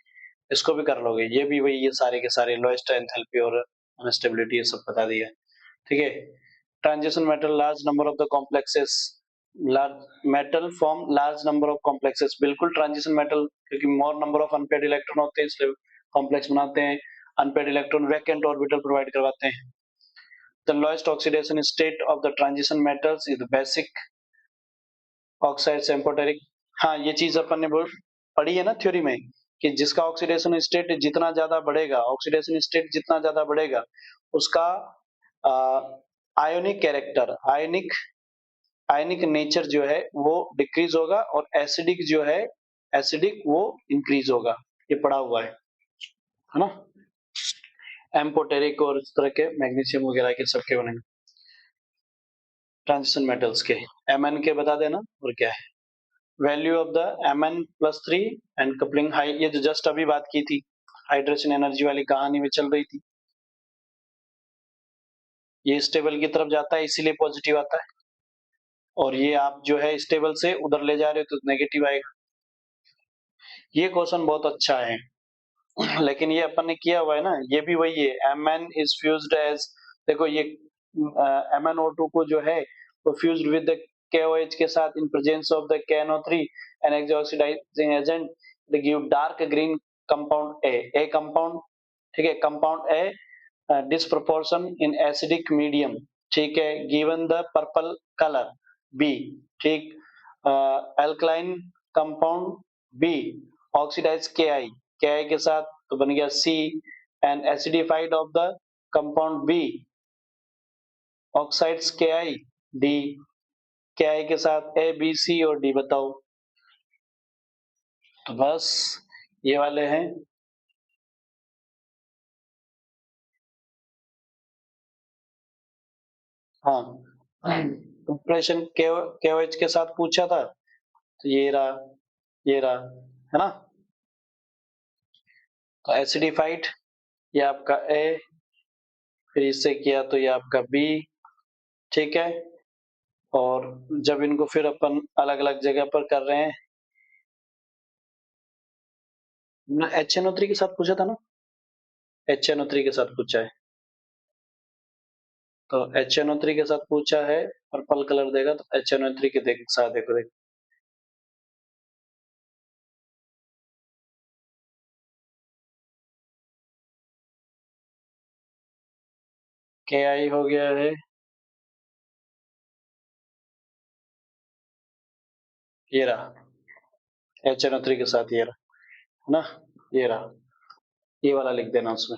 इसको भी कर लोगे, ये भी वही, ये सारे के सारे लोएस्ट एंथैल्पी और अनस्टेबिलिटी ये सब बता दिया, ठीक है। Transition metal large number of the complexes, large metal form large number of complexes, बिल्कुल ट्रांजिशन मेटल, क्योंकि मोर नंबर ऑफ अनपेड इलेक्ट्रॉन होते हैं इसलिए कॉम्प्लेक्स बनाते हैं, unpaired electron vacant orbital provide करवाते हैं। The lowest oxidation state of the transition metals is the basic oxides amphoteric. हाँ, ये चीज अपन ने पढ़ी है ना थ्योरी में, कि जिसका ऑक्सीडेशन स्टेट जितना ज्यादा बढ़ेगा, ऑक्सीडेशन स्टेट जितना ज्यादा बढ़ेगा, उसका आयोनिक कैरेक्टर, आयनिक नेचर जो है वो डिक्रीज होगा, और एसिडिक जो है, एसिडिक वो इंक्रीज होगा, ये पढ़ा हुआ है ना। एम्फोटेरिक और इस तरह के मैग्नीशियम वगैरह के सबके बनेंगे ट्रांजिशन मेटल्स के। Mn के बता देना, और क्या है value of the Mn+3 and coupling high, ये जो जस्ट अभी बात की थी, हाइड्रेशन एनर्जी वाली कहानी में चल रही थी, ये स्टेबल की तरफ जाता है इसीलिए पॉजिटिव आता है, और ये आप जो है स्टेबल से उधर ले जा रहे हो तो नेगेटिव आएगा। ये क्वेश्चन बहुत अच्छा है, लेकिन ये अपन ने किया हुआ है ना, ये भी वही है, Mn इज फ्यूज्ड एज, देखो ये MnO2 को जो है वो फ्यूज्ड विद द KOH के साथ in presence of the KNO3 an oxidizing agent, they give dark green compound A compound, ठीक है, compound A disproportion in acidic medium, ठीक है, given the purple colour B, ठीक, alkaline compound B oxidize KI के साथ, तो बन गया C, and acidified of the compound B, oxides Ki, D, Ki के साथ A, B, C और D बताओ। तो बस ये वाले हैं। हाँ, कंप्रेशन KOH के साथ पूछा था, तो ये रहा, है ना। तो एसिडिफाइड ये आपका A, फिर इससे किया तो ये आपका B, ठीक है। और जब इनको फिर अपन अलग अलग जगह पर कर रहे हैं, HNO3 के साथ पूछा था ना, HNO3 के साथ पूछा है, तो HNO3 के साथ पूछा है, पर्पल कलर देगा तो HNO3 के साथ देखो, देख KI हो गया है, ये रहा HNO3 के साथ, ये रहा, है ना, ये रहा, ये वाला लिख देना उसमें,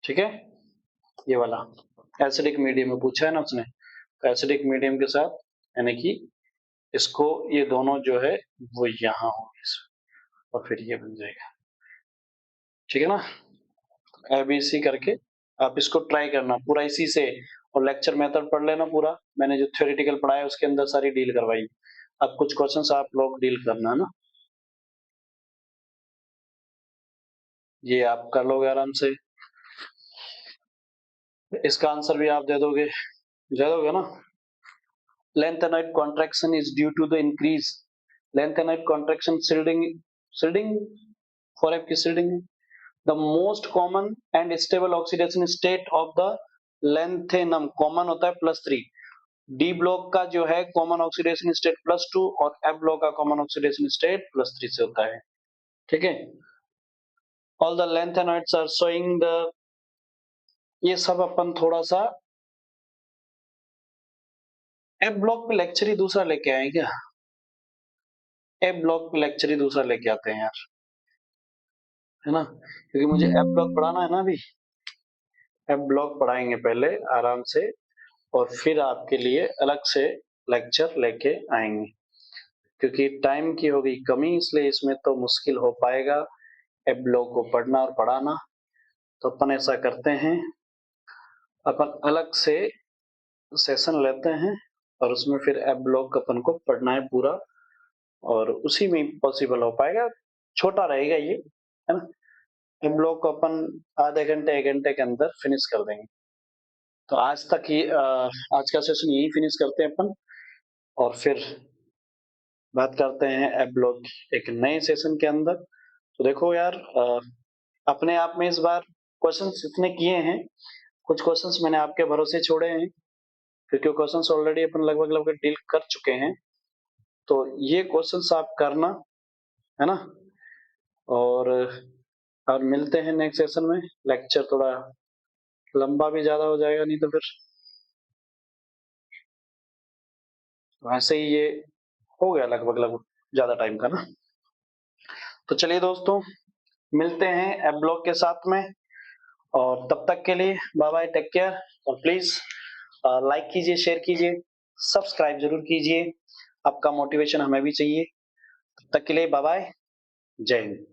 ठीक है। ये वाला एसिडिक मीडियम में पूछा है ना उसने, तो एसिडिक मीडियम के साथ यानी कि इसको ये दोनों जो है वो यहाँ होंगे और फिर ये बन जाएगा, ठीक है ना। ABC करके आप इसको ट्राई करना पूरा इसी से, और लेक्चर मेथड पढ़ लेना पूरा, मैंने जो थ्योरेटिकल पढ़ाया उसके अंदर सारी डील करवाई। अब कुछ क्वेश्चंस आप लोग डील करना, है ना, ये आप कर लोगे आराम से। इसका आंसर भी आप दे दोगे ना। Lengthenite contraction is due to the increase lengthenite contraction shielding 4F की shielding है। The most common and stable oxidation state of the lanthanum common होता है +3, D ब्लॉक का जो है कॉमन ऑक्सीडेशन स्टेट +2 और F ब्लॉक का कॉमन ऑक्सीडेशन स्टेट +3 से होता है, ठीक है। All the lanthanides are showing the, ये सब अपन थोड़ा सा F ब्लॉक पे लेक्चर ही दूसरा लेके आए क्या, F ब्लॉक पे लेक्चर ही दूसरा लेके आते हैं यार, है ना, क्योंकि मुझे F ब्लॉक पढ़ाना है ना, अभी F ब्लॉक पढ़ाएंगे पहले आराम से, और फिर आपके लिए अलग से लेक्चर लेके आएंगे, क्योंकि टाइम की होगी कमी, इसलिए इसमें तो मुश्किल हो पाएगा F ब्लॉक को पढ़ना और पढ़ाना। तो अपन ऐसा करते हैं, अपन अलग से सेशन लेते हैं और उसमें फिर F ब्लॉक अपन को पढ़ना है पूरा, और उसी में पॉसिबल हो पाएगा, छोटा रहेगा ये, है ना। F ब्लॉक को अपन आधे घंटे 1 घंटे के अंदर फिनिश कर देंगे। तो आज तक ही आज का सेशन यही फिनिश करते हैं अपन, और फिर बात करते हैं F ब्लॉक एक नए सेशन के अंदर। तो देखो यार, अपने आप में इस बार क्वेश्चंस इतने किए हैं, कुछ क्वेश्चंस मैंने आपके भरोसे छोड़े हैं, क्योंकि क्वेश्चंस ऑलरेडी अपन लगभग डील कर चुके हैं। तो ये क्वेश्चंस आप करना, है ना, और मिलते हैं नेक्स्ट सेशन में। लेक्चर थोड़ा लंबा भी ज्यादा हो जाएगा, नहीं तो फिर वैसे ही ये हो गया लगभग ज्यादा टाइम का ना। तो चलिए दोस्तों, मिलते हैं F ब्लॉक के साथ में, और तब तक के लिए बाय बाय, टेक केयर, और प्लीज लाइक कीजिए, शेयर कीजिए, सब्सक्राइब जरूर कीजिए, आपका मोटिवेशन हमें भी चाहिए। तब तक के लिए बाय बाय, जय हिंद।